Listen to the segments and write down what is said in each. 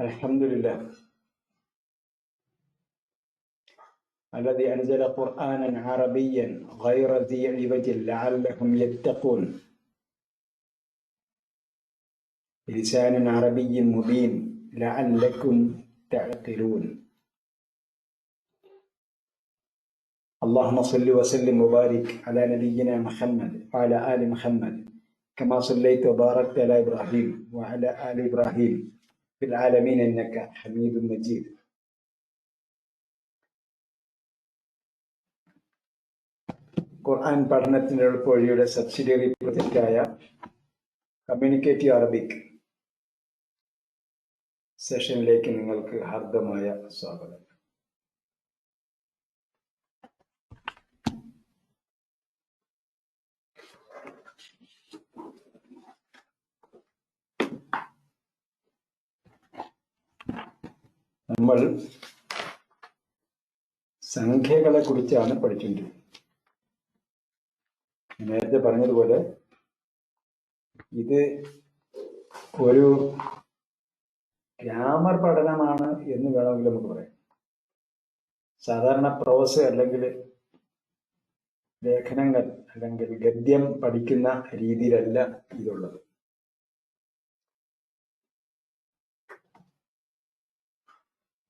الحمد لله الذي أنزل قرآنا عربيا غير ذي عوج لعلهم يتقون بلسان عربي مبين لعلكم تعقلون. اللهم صل وسلم وبارك على نبينا محمد وعلى آل محمد كما صليت وباركت على إبراهيم وعلى آل إبراهيم في العالمين إنك حميد مجيد. ഖുർആൻ പഠനത്തിൻ്റെ എളുപ്പവഴിയുടെ subsidiary പ്രൊജക്റ്റായ communicative Arabic സെഷനിലേക്ക് നിങ്ങൾക്ക് ഹാർദമായ സ്വാഗതം. നമ്മൾ സംഖ്യകളെ കുറിച്ചാണ് പഠിച്ചുകൊണ്ടിരിക്കുന്നത്. നേരത്തെ പറഞ്ഞതുപോലെ ഇത് ഒരു ഗ്രാമർ പഠനമാണ് എന്ന് വേണമെങ്കിൽ നമുക്ക് പറയാം. സാധാരണ പ്രോസ് അല്ലെങ്കിൽ ലേഖനങ്ങൾ അല്ലെങ്കിൽ ഗദ്യം പഠിക്കുന്ന രീതിയിലല്ല ഇതുള്ളത്.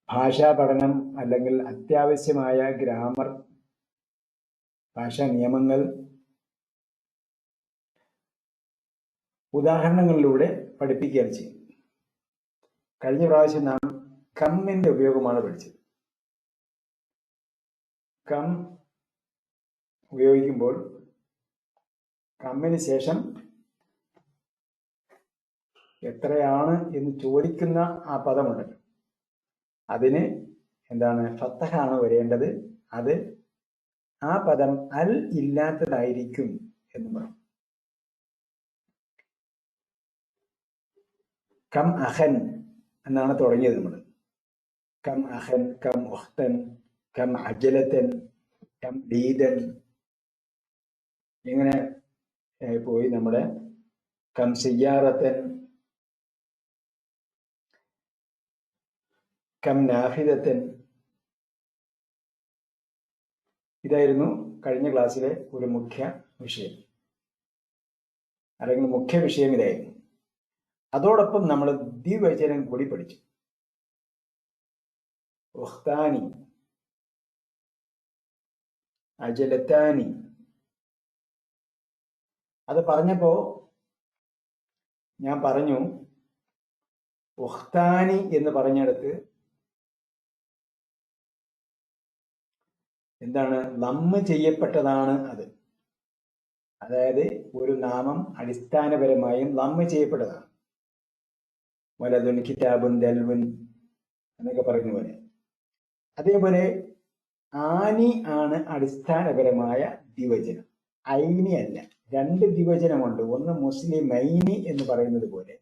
ഭാഷാ പഠനം അല്ലെങ്കിൽ അത്യാവശ്യമായ ഗ്രാമർ, ഭാഷാ നിയമങ്ങൾ ഉദാഹരണങ്ങളിലൂടെ പഠിപ്പിക്കുകയാണ് ചെയ്യുന്നത്. കഴിഞ്ഞ പ്രാവശ്യം നാം കമ്മിന്റെ ഉപയോഗമാണ് പഠിച്ചത്. കം ഉപയോഗിക്കുമ്പോൾ കമ്മിന് ശേഷം എത്രയാണ് എന്ന് ചോദിക്കുന്ന ആ പദമുണ്ടല്ലോ, അതിന് എന്താണ് ഫത്തഹാണ് വരേണ്ടത്. അത് ആ പദം അൽ ഇല്ലാത്തതായിരിക്കും എന്ന് പറയും. കം അഹൻ എന്നാണ് തുടങ്ങിയത് നമ്മൾ. കം അഹൻ, കം ഉഖ്തൻ, കം അജലത്തൻ, കം ലീദൻ, ഇങ്ങനെ പോയി നമ്മുടെ കം സിയ്യാറത്തൻ, കം നാഫിദത്തൻ. ഇതായിരുന്നു കഴിഞ്ഞ ക്ലാസ്സിലെ ഒരു മുഖ്യ വിഷയം, അല്ലെങ്കിൽ മുഖ്യ വിഷയം ഇതായിരുന്നു. അതോടൊപ്പം നമ്മൾ ദ്വിവചനം കൂടി പഠിച്ചു. ഉഖ്താനി, അജലത്താനി. അത് പറഞ്ഞപ്പോ ഞാൻ പറഞ്ഞു, ഉഖ്താനി എന്ന് പറഞ്ഞെടുത്ത് എന്താണ്, ലമ്മ് ചെയ്യപ്പെട്ടതാണ് അത്. അതായത് ഒരു നാമം അടിസ്ഥാനപരമായും ലമ്മ് ചെയ്യപ്പെട്ടതാണ്. വലതുൻ, കിതാബുൻ, ദൽവുൻ എന്നൊക്കെ പറയുന്ന പോലെ. അതേപോലെ ആനി ആണ് അടിസ്ഥാനപരമായ ദ്വിവചനം, ഐനി അല്ല. രണ്ട് ദ്വിവചനമുണ്ട്. ഒന്ന് മുസ്ലിമൈനി എന്ന് പറയുന്നത് പോലെ,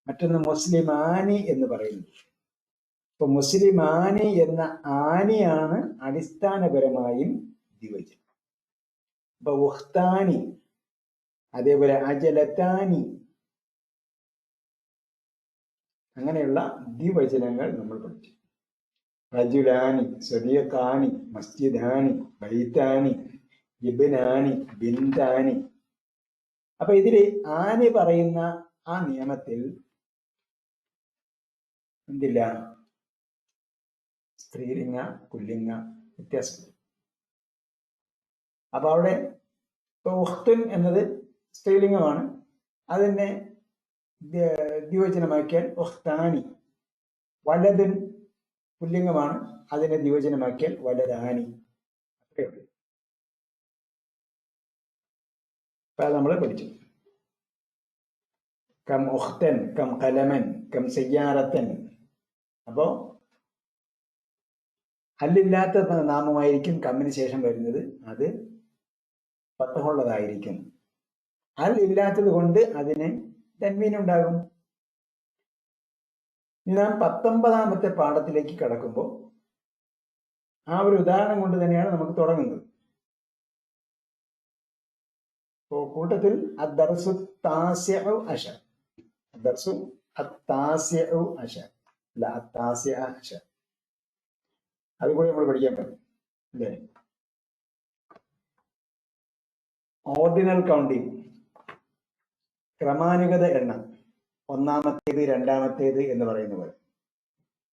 മറ്റൊന്ന് മുസ്ലിമാനി എന്ന് പറയുന്നത്. ഇപ്പൊ മുസ്ലിമാനി എന്ന ആനിയാണ് അടിസ്ഥാനപരമായും ദ്വിവചനം. ഇപ്പൊ ഉഖ്താനി, അതേപോലെ അജലത്താനി, അങ്ങനെയുള്ള ദ്വിവചനങ്ങൾ നമ്മൾ പഠിച്ചു. റജുലാനി, സദിയഖാനി, മസ്ജിദാനി, ബൈത്താനി, ഇബ്നാനി, ബിന്താനി. അപ്പൊ ഇതില് ആനി പറയുന്ന ആ നിയമത്തിൽ എന്തില്ല, സ്ത്രീലിംഗ പുല്ലിംഗ വ്യത്യാസമുണ്ട്. അപ്പൊ അവിടെ ഇപ്പൊ ഉഖ്തുൻ എന്നത് സ്ത്രീലിംഗമാണ്, അതിനെ ദ്വിവചനമാക്കിയാൽ ഉഖ്താനി. വലതുൻ പുല്ലിംഗമാണ്, അതിനെ ദ്വിവചനമാക്കിയാൽ വലദാനി. അത്രയുള്ളൂ. അപ്പൊ അത് നമ്മൾ പഠിച്ചു. കം ഉഖ്തൻ, കം ഖലമൻ, കം സയ്യാറത്തൻ. അപ്പോ അല്ലില്ലാത്ത നാമമായിരിക്കും കമ്മിന് ശേഷം വരുന്നത്, അത് ഫത്തഹുള്ളതായിരിക്കും. അൽ ഇല്ലാത്തത് കൊണ്ട് അതിന് തൻവീനുണ്ടാകും. നാം 19ാമത്തെ പാഠത്തിലേക്ക് കടക്കുമ്പോൾ ആ ഒരു ഉദാഹരണം കൊണ്ട് തന്നെയാണ് നമുക്ക് തുടങ്ങുന്നത്. കൂട്ടത്തിൽ അദ്ദർസു താസിഉ അശർ, അദ്ദർസു അത്താസിഉ അശർ, അല്ല താസിഅ അശർ. അതുകൂടി നമ്മൾ പഠിക്കാൻ പറ്റും അല്ലേ? ഓർഡിനൽ കൗണ്ടിങ്, ക്രമാനുഗത എണ്ണം, ഒന്നാമത്തേത് രണ്ടാമത്തേത് എന്ന് പറയുന്ന പോലെ.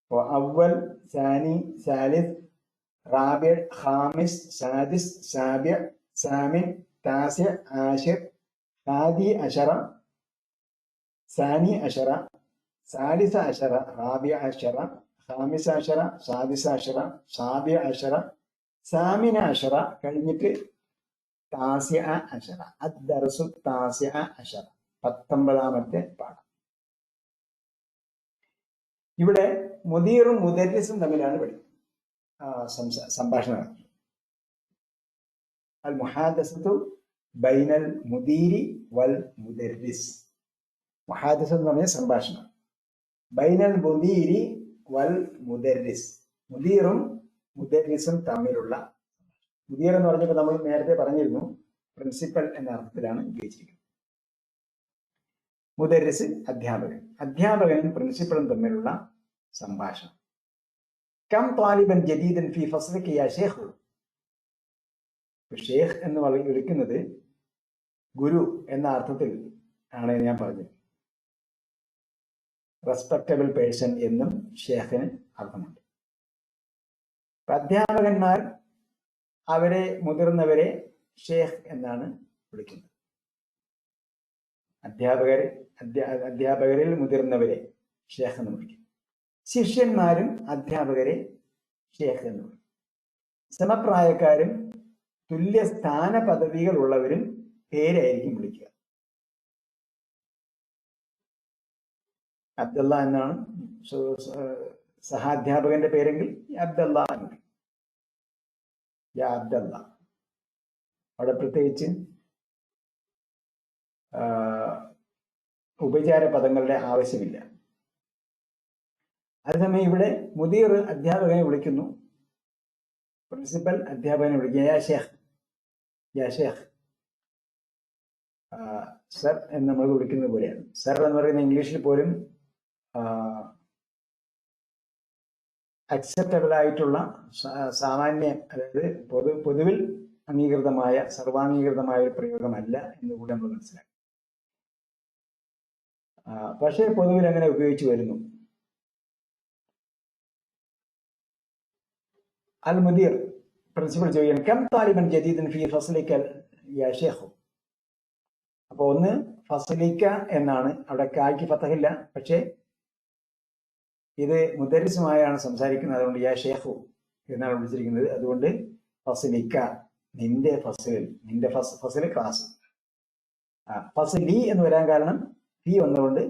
അപ്പോൾ അവൽ, സാനി, സാലിസ്, റാബിഅ, ഖാമിസ്, സാദിസ്, സാബിഅ, സാമിൻ, താസിഅ, ആശിർ, ഹാദി അശറ, സാനി അശറ, സാലിസ അശറ, റാബിഅ അശറ, ഖാമിസ അശറ, സാദിസ അശറ, സാബിഅ അശറ, സാമിന അശറ, കഴിഞ്ഞിട്ട് താസിഅ അശറ. അദ്ദർസു താസിഅ അശറ, 19ാമത്തെ പാഠം. ഇവിടെ മുദീറും മുദരിസും തമ്മിലാണ് സംഭാഷണം. അൽ മുഹാദസത്തു ബൈനൽ മുദീരി വൽ മുദരിസ്. മുഹാദസ എന്ന് പറഞ്ഞ സംഭാഷണം. ബൈനൽ മുദീരി വൽ മുദരിസ്, മുദീറും മുദരിസും തമ്മിലുള്ള. മുദീർ എന്ന് പറഞ്ഞപ്പോൾ നമ്മൾ നേരത്തെ പറഞ്ഞിരുന്നു, പ്രിൻസിപ്പൽ എന്ന അർത്ഥത്തിലാണ് ഉപയോഗിച്ചിരിക്കുന്നത്. മുദരിസ് അധ്യാപകൻ, അധ്യാപകനും പ്രിൻസിപ്പളും തമ്മിലുള്ള സംഭാഷണം. കം താലിബൻ ജദീദൻ ഫി ഫസ്ലിക യാ ഷേഖ്. ഷേഖ് എന്ന് വിളിക്കുന്നത് ഗുരു എന്ന അർത്ഥത്തിൽ ആണ് ഞാൻ പറഞ്ഞത്. റെസ്പെക്റ്റബിൾ പേഴ്സൺ എന്നും ഷേഖിന് അർത്ഥമുണ്ട്. അധ്യാപകന്മാർ അവരെ, മുതിർന്നവരെ ഷേഖ് എന്നാണ് വിളിക്കുന്നത്. അധ്യാപകരിൽ മുതിർന്നവരെ ഷേഖ് എന്ന് വിളിക്കും. ശിഷ്യന്മാരും അധ്യാപകരെ ഷേഖ് എന്ന് വിളിക്കും. സമപ്രായക്കാരും തുല്യ സ്ഥാന പദവികൾ ഉള്ളവരും പേരായിരിക്കും വിളിക്കുക. അബ്ദുള്ള എന്നാണ് സഹാധ്യാപകന്റെ പേരെങ്കിൽ അബ്ദുള്ള എന്ന് വിളിക്കും. യാ അബ്ദുള്ള. അവിടെ പ്രത്യേകിച്ച് ഉപചാര പദങ്ങളുടെ ആവശ്യമില്ല. അതേസമയം ഇവിടെ മുദീർ അധ്യാപകനെ വിളിക്കുന്നു, പ്രിൻസിപ്പൽ അധ്യാപകനെ വിളിക്കുക യാ ഷേഖ്, യാ ഷേഖ്, സർ എന്ന് നമ്മൾ വിളിക്കുന്നത് പോലെയാണ്. സർ എന്ന് പറയുന്ന ഇംഗ്ലീഷിൽ പോലും അക്സെപ്റ്റബിൾ ആയിട്ടുള്ള സാമാന്യ, അതായത് പൊതുവിൽ അംഗീകൃതമായ സർവാംഗീകൃതമായ ഒരു പ്രയോഗമല്ല എന്ന് കൂടെ നമ്മൾ മനസ്സിലാക്കി. പക്ഷേ പൊതുവിൽ അങ്ങനെ ഉപയോഗിച്ചു വരുന്നു. അൽ മുദീർ പ്രിൻസിപ്പൽ ചോദിക്കണം കം താലിബൻ ജദീദൻ ഫീ ഫസ്ലിക യാ ഷേഖ്. അപ്പൊ ഒന്ന് ഫസ്ലിക എന്നാണ്, അവിടെ കായ്ക്ക് ഫതഹില്ല, പക്ഷേ ഇത് മുദരിസുമായാണ് സംസാരിക്കുന്നത്, അതുകൊണ്ട് യാ ഷേഖു എന്നാണ് വിളിച്ചിരിക്കുന്നത്. അതുകൊണ്ട് ഫസ്ലിക, നിന്റെ ഫസ്ലിൽ, നിന്റെ ഫസ്ൽ ക്ലാസ്. ഫസ്ലി എന്ന് വരാൻ കാരണം ഫീ വന്നുകൊണ്ട്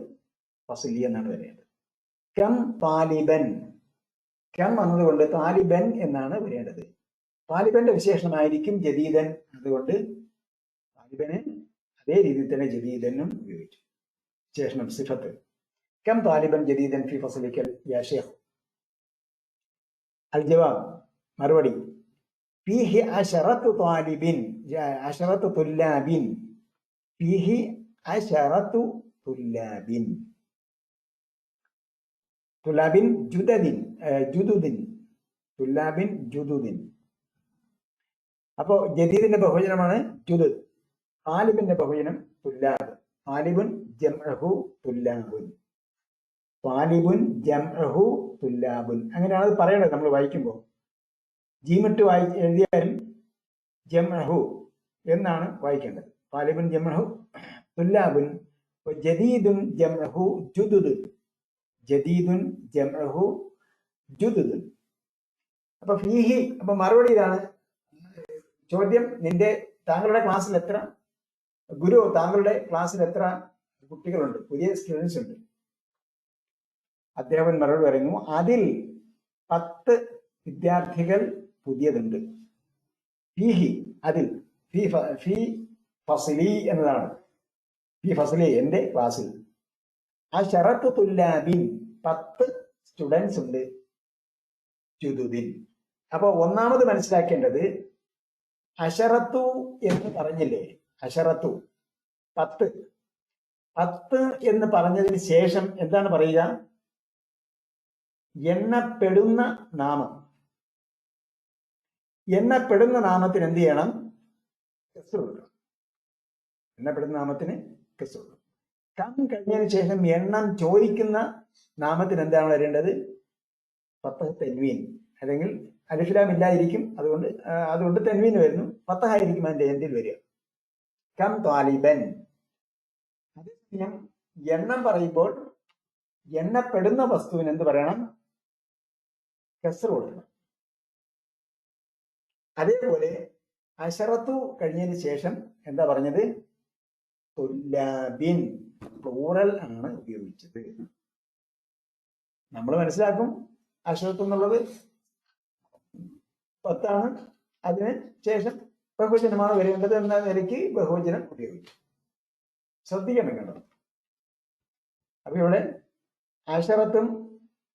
ഫസ്ലി എന്നാണ് വരേണ്ടത്. കം താലിബൻ, കം വന്നതുകൊണ്ട് താലിബൻ എന്നാണ് വരേണ്ടത്. താലിബന്റെ വിശേഷണമായിരിക്കും ജദീദൻ, അതുകൊണ്ട് താലിബന് അതേ രീതിയിൽ തന്നെ ജദീദനും ഉപയോഗിച്ചു. വിശേഷണം സിഫത്ത്. കം താലിബൻ ജദീദൻ ഫി ഫസ്ലിക യാ ഷേഖ്. അൽ ജവാബ്, മറുപടി, ഫീഹി അശറത്തു താലിബിൻ, അശറത്തു തുല്ലാബിൻ, ഫീഹി അശറത്തു തുല്ലാബിൻ, തുല്ലാബിൻ ജുദദിൻ, ജുദുദിൻ, തുല്ലാബിൻ ജുദുദിൻ. അപ്പോ ജദീദിന്റെ ബഹുവചനമാണ് ജുദുദ്, താലിബിന്റെ ബഹുവചനം തുല്ലാബ്. താലിബുൻ ജംഅഹു തുല്ലാബുൻ, താലിബുൻ ജംഅഹു തുല്ലാബുൻ. അങ്ങനെയാണ് അത് പറയേണ്ടത്. നമ്മൾ വായിക്കുമ്പോൾ ജീമിട്ട് എഴുതിയാലും ജംഅഹു എന്നാണ് വായിക്കേണ്ടത്. താലിബുൻ ജംഅഹു തുല്ലാബുൻ, ജദീദുൻ ജംഅഹു ജുദുദുൻ, ജദീദുൻ ജംഅഹു ജുദുദുൻ. അപ്പൊ ഫീഹി, അപ്പൊ മറുപടി ഇതാണ്. ചോദ്യം, താങ്കളുടെ ക്ലാസ്സിൽ എത്ര, ഗുരു താങ്കളുടെ ക്ലാസ്സിൽ എത്ര കുട്ടികളുണ്ട്, പുതിയ സ്റ്റുഡൻസ് ഉണ്ട്? അധ്യാപകൻ മറുപടി പറയുന്നു, അതിൽ 10 വിദ്യാർത്ഥികൾ പുതിയതുണ്ട്. ഫീഹി, അതിൽ, ഫീ ഫസ്ലി എന്നതാണ്. ഫീ ഫസ്ലി, എന്റെ ക്ലാസ്സിൽ. അശറത്തു തുല്ലാബിൻ, 10 സ്റ്റുഡൻസ് ഉണ്ട്. ജുദുദിൻ. അപ്പൊ ഒന്നാമത് മനസ്സിലാക്കേണ്ടത്, അശറത്തു എന്ന് പറഞ്ഞില്ലേ, അശറത്തു 10 എന്ന് പറഞ്ഞതിന് ശേഷം എന്താണ് പറയുക? എണ്ണപ്പെടുന്ന നാമം. എണ്ണപ്പെടുന്ന നാമത്തിന് എന്ത് ചെയ്യണം? കെസ്ർ കൊടുക്കണം. എണ്ണപ്പെടുന്ന നാമത്തിന് കെസ്ർ കൊടുക്കണം. കം കഴിഞ്ഞതിന് ശേഷം എണ്ണം ചോദിക്കുന്ന നാമത്തിന് എന്താണ് വരേണ്ടത്? ഫത്തഹ് തൻവീൻ, അല്ലെങ്കിൽ അലിഫ്ലാം ഇല്ലായിരിക്കും, അതുകൊണ്ട് തൻവീൻ വരുന്നു. ഫത്തഹായിരിക്കും അതിന്റെ എൻഡിൽ വരിക. കം ത്വാലിബൻ. അതേസമയം എണ്ണം പറയുമ്പോൾ എണ്ണപ്പെടുന്ന വസ്തുവിന് എന്ത് പറയണം? കെസ്ർ കൊടുക്കണം. അതേപോലെ അശറത്തു കഴിഞ്ഞതിന് ശേഷം എന്താ പറഞ്ഞത്? തുല്ലാബിൻ, പ്ലൂറൽ ആണ് ഉപയോഗിച്ചത്. നമ്മൾ മനസ്സിലാക്കും അശറത്ത് എന്നുള്ളത് 10 അതിന് ശേഷം ബഹുവചനമാണ് വരേണ്ടത് എന്ന നിലയ്ക്ക് ബഹുവചനം ഉപയോഗിച്ചു. ശ്രദ്ധിക്കണം കേട്ടോ. അപ്പൊ ഇവിടെ അശറത്തും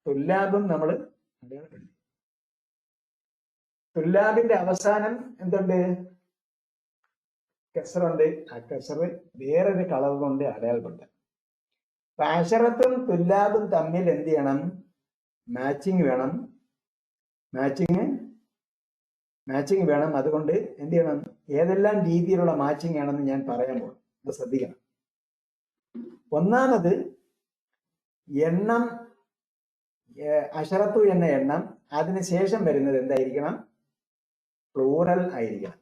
തുല്ലാബും നമ്മൾ തുല്ലാബിന്റെ അവസാനം എന്തുണ്ട്? കെസ്റുണ്ട്. ആ കെസ്ർ വേറൊരു കളർ കൊണ്ട് അടയാളപ്പെടുത്താം. അപ്പൊ അശറത്തും തുല്ലാബും തമ്മിൽ എന്ത് ചെയ്യണം? മാച്ചിങ് വേണം. മാച്ചിങ് വേണം. അതുകൊണ്ട് എന്ത് ചെയ്യണം? ഏതെല്ലാം രീതിയിലുള്ള മാച്ചിങ് ആണെന്ന് ഞാൻ പറയാൻ പോകും. അത് ശ്രദ്ധിക്കണം. ഒന്നാമത്, എണ്ണം അശറത്തു എന്ന എണ്ണം അതിന് ശേഷം വരുന്നത് എന്തായിരിക്കണം? പ്ലൂറൽ ആയിരിക്കണം.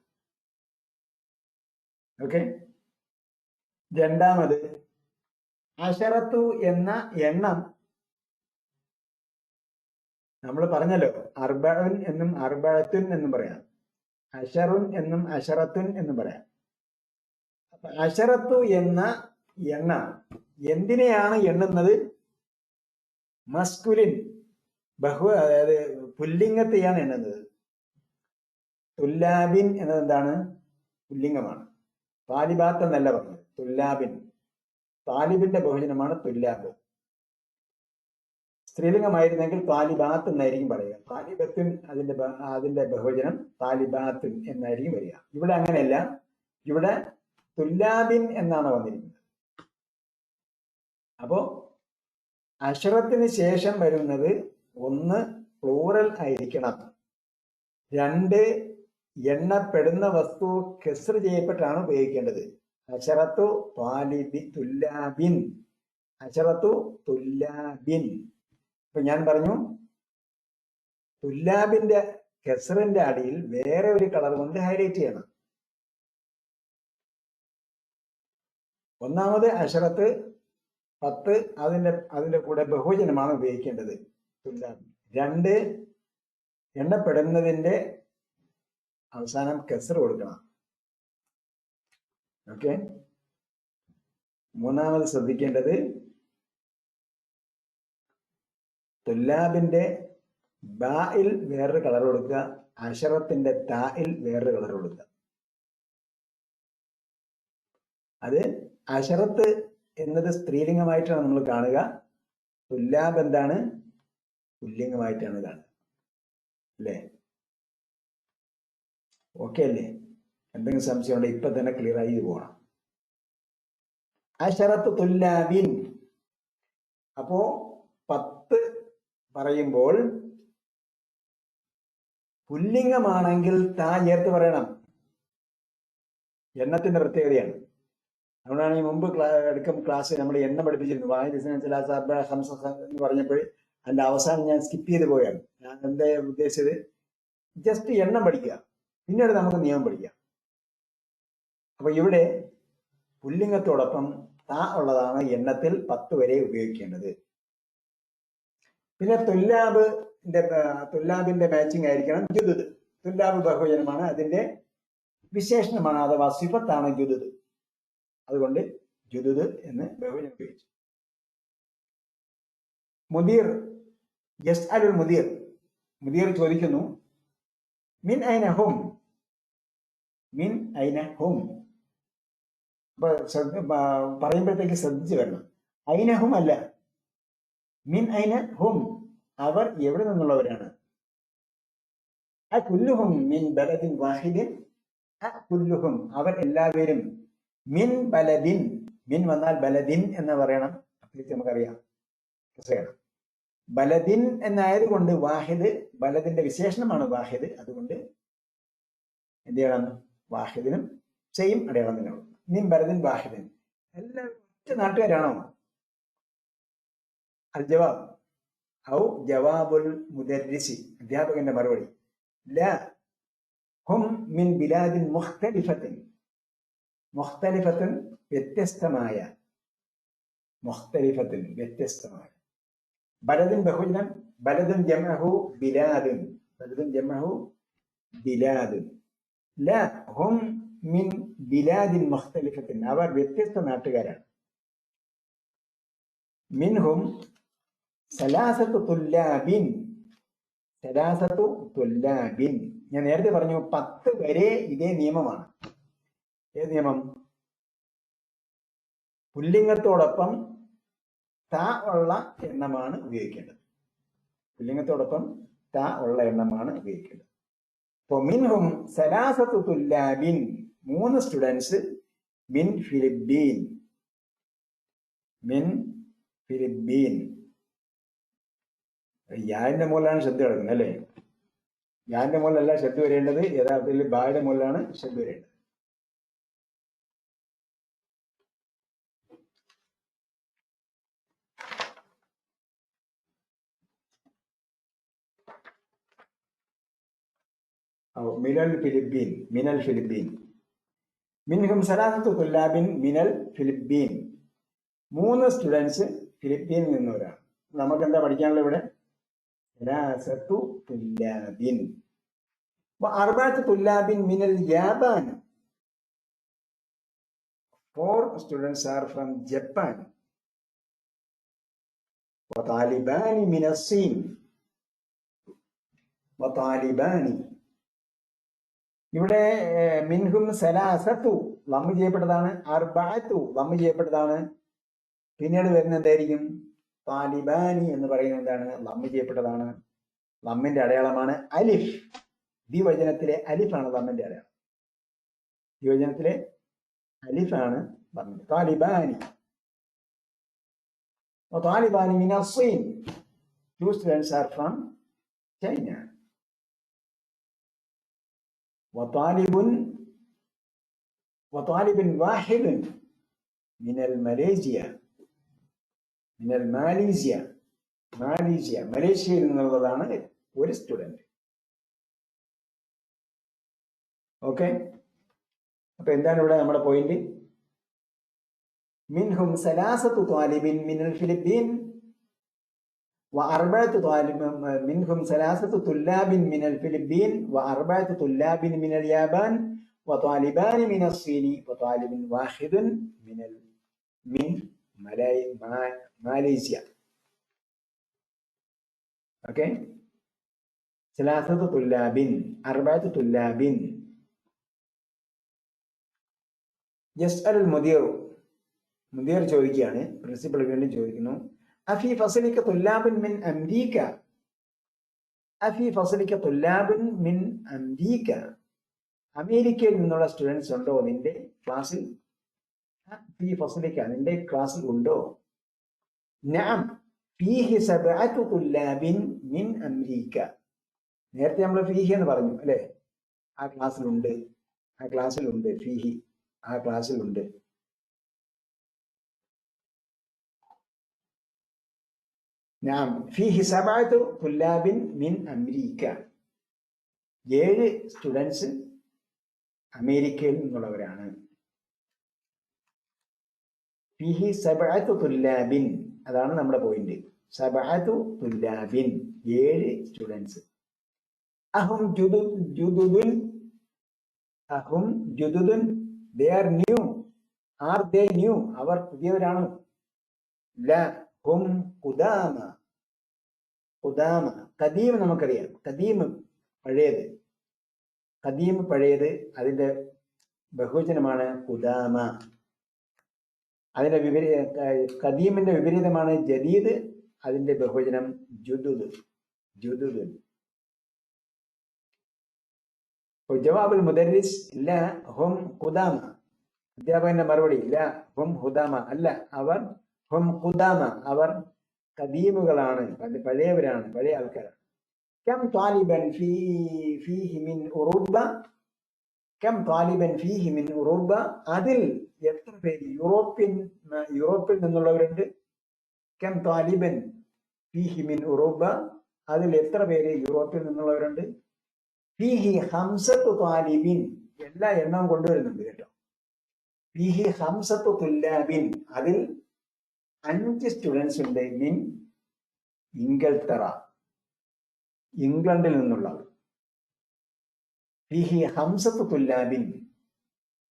ഓക്കെ. രണ്ടാമത്, അശറത്തു എന്ന എണ്ണം നമ്മൾ പറഞ്ഞല്ലോ, അർബഉൻ എന്നും അർബഅത്തുൻ എന്നും പറയാം, അശറുൻ എന്നും അശറത്തുൻ എന്നും പറയാം. അപ്പൊ അശറത്തു എന്ന എണ്ണം എന്തിനെയാണ് എണ്ണുന്നത്? മസ്കുലിൻ, അതായത് പുല്ലിംഗത്തെയാണ് എണ്ണുന്നത്. തുല്ലാബിൻ എന്നത് എന്താണ്? പുല്ലിംഗമാണ്. താലിബാത്ത് എന്നല്ല പറഞ്ഞത്, തുല്ലാബിൻ. താലിബിന്റെ ബഹുജനമാണ് തുല്ലാബ്. സ്ത്രീലിംഗമായിരുന്നെങ്കിൽ താലിബാത്ത് എന്നായിരിക്കും പറയുക. താലിബത്തുൻ അതിന്റെ ബഹുവചനം താലിബാത്തുൻ എന്നായിരിക്കും വരിക. ഇവിടെ അങ്ങനെയല്ല. ഇവിടെ തുല്ലാബിൻ എന്നാണ് വന്നിരിക്കുന്നത്. അപ്പോ അശറത്തിന് ശേഷം വരുന്നത് ഒന്ന് പ്ലൂറൽ ആയിരിക്കണം, രണ്ട് എണ്ണപ്പെടുന്ന വസ്തു കെസ്ർ ചെയ്യപ്പെട്ടാണ് ഉപയോഗിക്കേണ്ടത്. അശറത്തു തുല്ലാബിൻ, അശറത്തു തുല്ലാബിൻ. ഇപ്പൊ ഞാൻ പറഞ്ഞു, തുല്ലാബിന്റെ കെസ്റിന്റെ അടിയിൽ വേറെ ഒരു കളർ കൊണ്ട് ഹൈലൈറ്റ് ചെയ്യണം. ഒന്നാമത് അശറത്ത് 10, അതിന്റെ കൂടെ ബഹുവചനമാണ് ഉപയോഗിക്കേണ്ടത്, തുല്ലാബിൻ. രണ്ട്, എണ്ണപ്പെടുന്നതിന്റെ അവസാനം കെസ്ർ കൊടുക്കണം. ഓക്കെ. മൂന്നാമത് ശ്രദ്ധിക്കേണ്ടത്, തുല്ലാബിന്റെ ബായിൽ വേറൊരു കളർ കൊടുക്കുക, അശറത്തിന്റെ തായിൽ വേറൊരു കളർ കൊടുക്കുക. അത് അശറത്ത് എന്നത് സ്ത്രീലിംഗമായിട്ടാണ് നമ്മൾ കാണുക, തുല്ലാബ് എന്താണ്? പുല്ലിംഗമായിട്ടാണ് കാണുക. അല്ലേ? ഓക്കെ അല്ലേ? എന്തെങ്കിലും സംശയം ഉണ്ടെങ്കിൽ ഇപ്പൊ തന്നെ ക്ലിയർ ആയി പോകണം. അശറത്ത് തുല്ലാബിൻ. അപ്പോ 10 പറയുമ്പോൾ പുല്ലിംഗമാണെങ്കിൽ താ ചേർത്ത് പറയണം. എണ്ണത്തിന്റെ പ്രത്യേകതയാണ്. അതുകൊണ്ടാണ് ഈ മുമ്പ് എടുക്കും ക്ലാസ് നമ്മൾ എണ്ണം പഠിപ്പിച്ചിരുന്നു. എന്ന് പറഞ്ഞപ്പോൾ അതിന്റെ അവസാനം ഞാൻ സ്കിപ്പ് ചെയ്ത് പോയാണ്. ഞാൻ എന്താ ഉദ്ദേശിച്ചത്? ജസ്റ്റ് എണ്ണം പഠിക്കുക, പിന്നീട് നമുക്ക് നിയമം പഠിക്കാം. അപ്പൊ ഇവിടെ പുല്ലിംഗത്തോടൊപ്പം താ ഉള്ളതാണ് എണ്ണത്തിൽ 10 വരെ ഉപയോഗിക്കേണ്ടത്. പിന്നെ തുല്ലാബിന്റെ മാച്ചിങ് ആയിരിക്കണം ജുദുദ്. തുല്ലാബ് ബഹുവചനമാണ്, അതിന്റെ വിശേഷണമാണ് അഥവാ സിഫത്താണ് ജുദുദ്. അതുകൊണ്ട് ജുദുദ് എന്ന് ബഹുവചനം ഉപയോഗിച്ചു. മുദീർ, യസ്അലുൽ മുദീർ. മുദീർ ചോദിക്കുന്നു, മിൻ ഐന ഹും, മിൻ ഐന ഹും. അപ്പൊ പറയുമ്പോഴത്തേക്ക് ശ്രദ്ധിച്ചു വരണം. ഐനഹും അല്ല, മിൻ ഐന ഹും, അവർ എവിടെ നിന്നുള്ളവരാണ്. അകുല്ലുഹും മിൻ ബലദിൻ വാഹിദിൻ, അകുല്ലുഹും അവർ എല്ലാവരും, മിൻ ബലദിൻ, മിൻ വന്നാൽ ബലദിൻ എന്ന് പറയണം. അപ്പോഴേക്ക് നമുക്കറിയാം. ബലദിൻ എന്നായതുകൊണ്ട് വാഹിദ് ബലദിന്റെ വിശേഷണമാണ് വാഹിദ്. അതുകൊണ്ട് എന്ത് ചെയ്യണം? വാഹിദിനും സെയിം അടയാളം തന്നെ. മിൻ ബലദിൻ വാഹിദിൻ. എല്ലാം ഒറ്റ നാട്ടുകാരാണോ? അൽ ജവാബ് ഔ ജവാബുൽ മുദർരിസി, അധ്യാപകന്റെ മറുപടി, ലാ ഹും മിൻ ബിലാദിൻ മുഖ്തലിഫത്തിൻ. മുഖ്തലിഫത്തിൻ വ്യത്യസ്തമായ, മുഖ്തലിഫത്തിൻ വ്യത്യസ്തമായ. ബലദിൻ ബഹുജനം, ബലദുൻ ജംഅഹു ബിലാദുൻ, ബലദുൻ ജംഅഹു ബിലാദുൻ. ലാ ഹും മിൻ ബിലാദിൻ മുഖ്തലിഫത്തിൻ, അവർ വ്യത്യസ്ത നാട്ടുകാരാണ്. മിൻഹും സലാസത്തു തുല്ലാബിൻ, സലാസത്തു തുല്ലാബിൻ. ഞാൻ നേരത്തെ പറഞ്ഞു 10 വരെ ഇതേ നിയമമാണ്. ഏത് നിയമം? പുല്ലിംഗത്തോടൊപ്പം താ ഉള്ള എണ്ണമാണ് ഉപയോഗിക്കേണ്ടത്. പുല്ലിംഗത്തോടൊപ്പം താ ഉള്ള എണ്ണമാണ് ഉപയോഗിക്കേണ്ടത്. അപ്പൊ മിൻഹും സലാസത്തു തുല്ലാബിൻ, 3 സ്റ്റുഡൻസ്. മിൻ ഫിലിപ്പീൻ, മിൻ ഫിലിപ്പീൻ. യാന്റെ മുകളിലാണ് ശ്രദ്ധ കിടക്കുന്നത് അല്ലേ? യാന്റെ മുകളിലല്ല ശ്രദ്ധ വരേണ്ടത്, യഥാർത്ഥത്തിൽ ബായുടെ മുകളിലാണ് ശ്രദ്ധ വരേണ്ടത്. മിനൽ ഫിലിപ്പീൻ, മിനൽ ഫിലിപ്പീൻ. മിൻഹും സലാസത്തു തുല്ലാബിൻ മിനൽ ഫിലിപ്പീൻ, 3 സ്റ്റുഡൻസ് ഫിലിപ്പീനിൽ നിന്നവരാണ്. നമുക്ക് എന്താ പഠിക്കാനുള്ളത് ഇവിടെ? സലാസത്തു തുല്ലാബിൻ. അർബഅത്തു തുല്ലാബിൻ മിനൽ ജാപാൻ, 4 സ്റ്റുഡൻസ് ആർ ഫ്രം ജപ്പാൻ. വതാലിബാനി മിനൽ സീൻ, വതാലിബാനി. ഇവിടെ മിൻഹും സലാസത്തു ലമ്മ് ചെയ്യപ്പെട്ടതാണ്, അർബഅത്തു ലമ്മ് ചെയ്യപ്പെട്ടതാണ്. പിന്നീട് വരുന്ന എന്തായിരിക്കും? താലിബാനി എന്ന് പറയുന്നത് എന്താണ്? ലമ്മ് ചെയ്യപ്പെട്ടതാണ്. ലമ്മിന്റെ അടയാളമാണ് അലിഫ്. ദ്വിവചനത്തിലെ അലിഫാണ് ലമ്മിന്റെ അടയാളം. ദ്വിവചനത്തിലെ അലിഫാണ് ലമ്മിന്റെ. താലിബാനി. താലിബാനി മിനൽ സീൻ, 2 സ്റ്റുഡൻസ് ആർ ഫ്രം ചൈന. വതാലിബുൻ വാഹിദുൻ മിനൽ മലേഷ്യ, മിനൽ മാലീഷ്യ. മാലീഷ്യ, മലേഷ്യയിൽ നിന്നുള്ളതാണ് 1 സ്റ്റുഡന്റ്. ഓക്കെ, അപ്പൊ എന്താണ് ഇവിടെ നമ്മുടെ പോയിന്റ്? മിൻഹും സലാസത്തു ത്വാലിബിൻ മിനൽ ഫിലിപ്പീൻ وأربعة طالب منهم 3 طلاب من الفلبين و4 طلاب من اليابان وطالبان من الصين وطالب واحد من ماليزيا. اوكي، 3 طلاب 4 طلاب. يسأل المدير, മുദീർ ചോദിക്കുകയാണ്, പ്രിൻസിപ്പൽ വീണ്ടും ചോദിക്കുന്നു, അഫി ഫസലിക തുല്ലാബുൻ മിൻ അംരീക, അഫി ഫസലിക തുല്ലാബുൻ മിൻ അംരീക, അമേരിക്കയിൽ നിന്നുള്ള സ്റ്റുഡൻസ് ഉണ്ടോ നിന്റെ ക്ലാസ്സിൽ? ഫീ ഫസലിക, നിന്റെ ക്ലാസ്സിൽ ഉണ്ടോ? നഅം ഫീഹി 7 തുല്ലാബിൻ മിൻ അംരീക. നേരത്തെ നമ്മൾ ഫീഹി എന്ന് പറഞ്ഞു അല്ലെ? ആ ക്ലാസ്സിലുണ്ട്, ആ ക്ലാസ്സിലുണ്ട്. ഫീഹി, ആ ക്ലാസ്സിലുണ്ട്. നാം ഫീഹി 7 തുല്ലാബിൻ മിൻ അമേരിക്ക, 7 സ്റ്റുഡൻസ് അമേരിക്കയിൽ നിന്നുള്ളവരാണ്. ഫീഹി 7 തുല്ലാബിൻ, അതാണ് നമ്മുടെ പോയിന്റ്. 7 തുല്ലാബിൻ, 7 സ്റ്റുഡൻസ്. അഹും ജുദുദുൻ, അഹും ജുദുദുൻ, they are new. Are they new? അവർ പുതിയവരാണോ? ല ഹും ഖുദാമ, ഖുദാമ. ഖദീം നമുക്കറിയാം, ഖദീം പഴയത്, ഖദീം പഴയത്, അതിന്റെ ബഹുവചനമാണ് ഖുദാമ. അതിന്റെ ഖദീമിന്റെ വിപരീതമാണ് ജദീദ്, അതിന്റെ ബഹുവചനം ജുദുദ്, ജുദുദ്. ജവാബുൽ മുദർരിസ് ല ഹും ഖുദാമ. അധ്യാപകന്റെ മറുപടി ല ഹും ഖുദാമ, അല്ല അവർ, ഹും ഖുദാമ, അവർ ഖദീമുകളാണ്, പഴയവരാണ്, പഴയ ആൾക്കാരാണ്. കം താലിബൻ ഫീഹി മിൻ ഉറുബ, കം താലിബൻ ഫീഹി മിൻ ഉറുബ, അതിൽ എത്ര പേര് യൂറോപ്പിൽ നിന്നുള്ളവരുണ്ട്. കം താലിബൻ ഫീഹി മിൻ ഉറുബ, അതിൽ എത്ര പേര് യൂറോപ്പിൽ നിന്നുള്ളവരുണ്ട്. ഫീഹി ഹംസത്തു താലിബിൻ, എല്ലാ എണ്ണവും കൊണ്ടുവരുന്നുണ്ട് കേട്ടോ. ഫീഹി ഹംസത്തു തുല്ലാബിൻ, അതിൽ 5 സ്റ്റുഡൻസ് ഉണ്ട്. മിൻ ഇംഗൽത്തറ, ഇംഗ്ലണ്ടിൽ നിന്നുള്ളവർ. ഫീഹി ഹംസത്തു തുല്ലാബിൻ,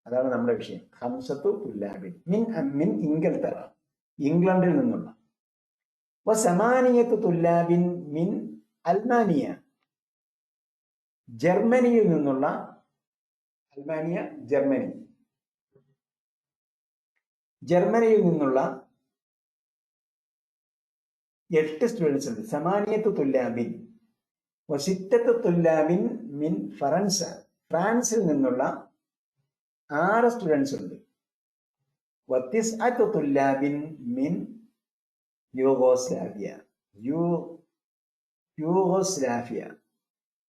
അതാണ് നമ്മുടെ വിഷയം. ഹംസത്തു തുല്ലാബിൻ മിൻ ഇംഗൽത്തറ, ഇംഗ്ലണ്ടിൽ നിന്നുള്ള. വസമാനിയത്തു തുല്ലാബിൻ മിൻ അൽമാനിയ, ജർമ്മനിയിൽ നിന്നുള്ള. അൽമാനിയ ജർമ്മനി, ജർമ്മനിയിൽ നിന്നുള്ള 8 സ്റ്റുഡൻസ് ഉണ്ട്. സമാനിയത്തു തുല്ലാബിൻ. വസിത്തത്തു തുല്ലാബിൻ മിൻ ഫറൻസ, ഫ്രാൻസിൽ നിന്നുള്ള 6 സ്റ്റുഡൻസ് ഉണ്ട്. വത്തിസ്അത്തു തുല്ലാബിൻ മിൻ യൂഗോസ്ലാവിയ,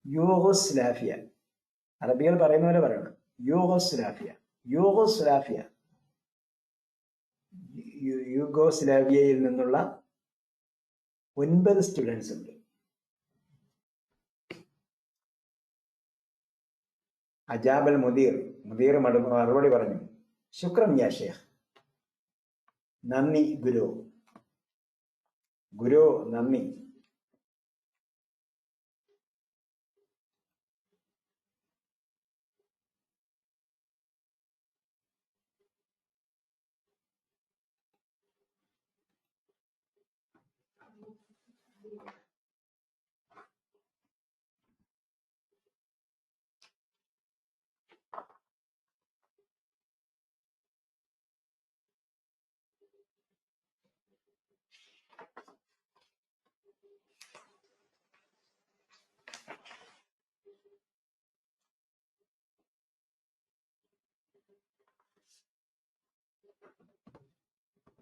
യൂഗോസ്ലാവിയ, അറബികൾ പറയുന്ന പോലെ പറയണം. യൂഗോസ്ലാവിയയിൽ നിന്നുള്ള 9 സ്റ്റുഡൻസ് ഉണ്ട്. അജാബൽ മുദീർ മറുപടി പറഞ്ഞു. ശുക്രൻ യാ ഷേഖ്, നന്ദി ഗുരു, നന്ദി.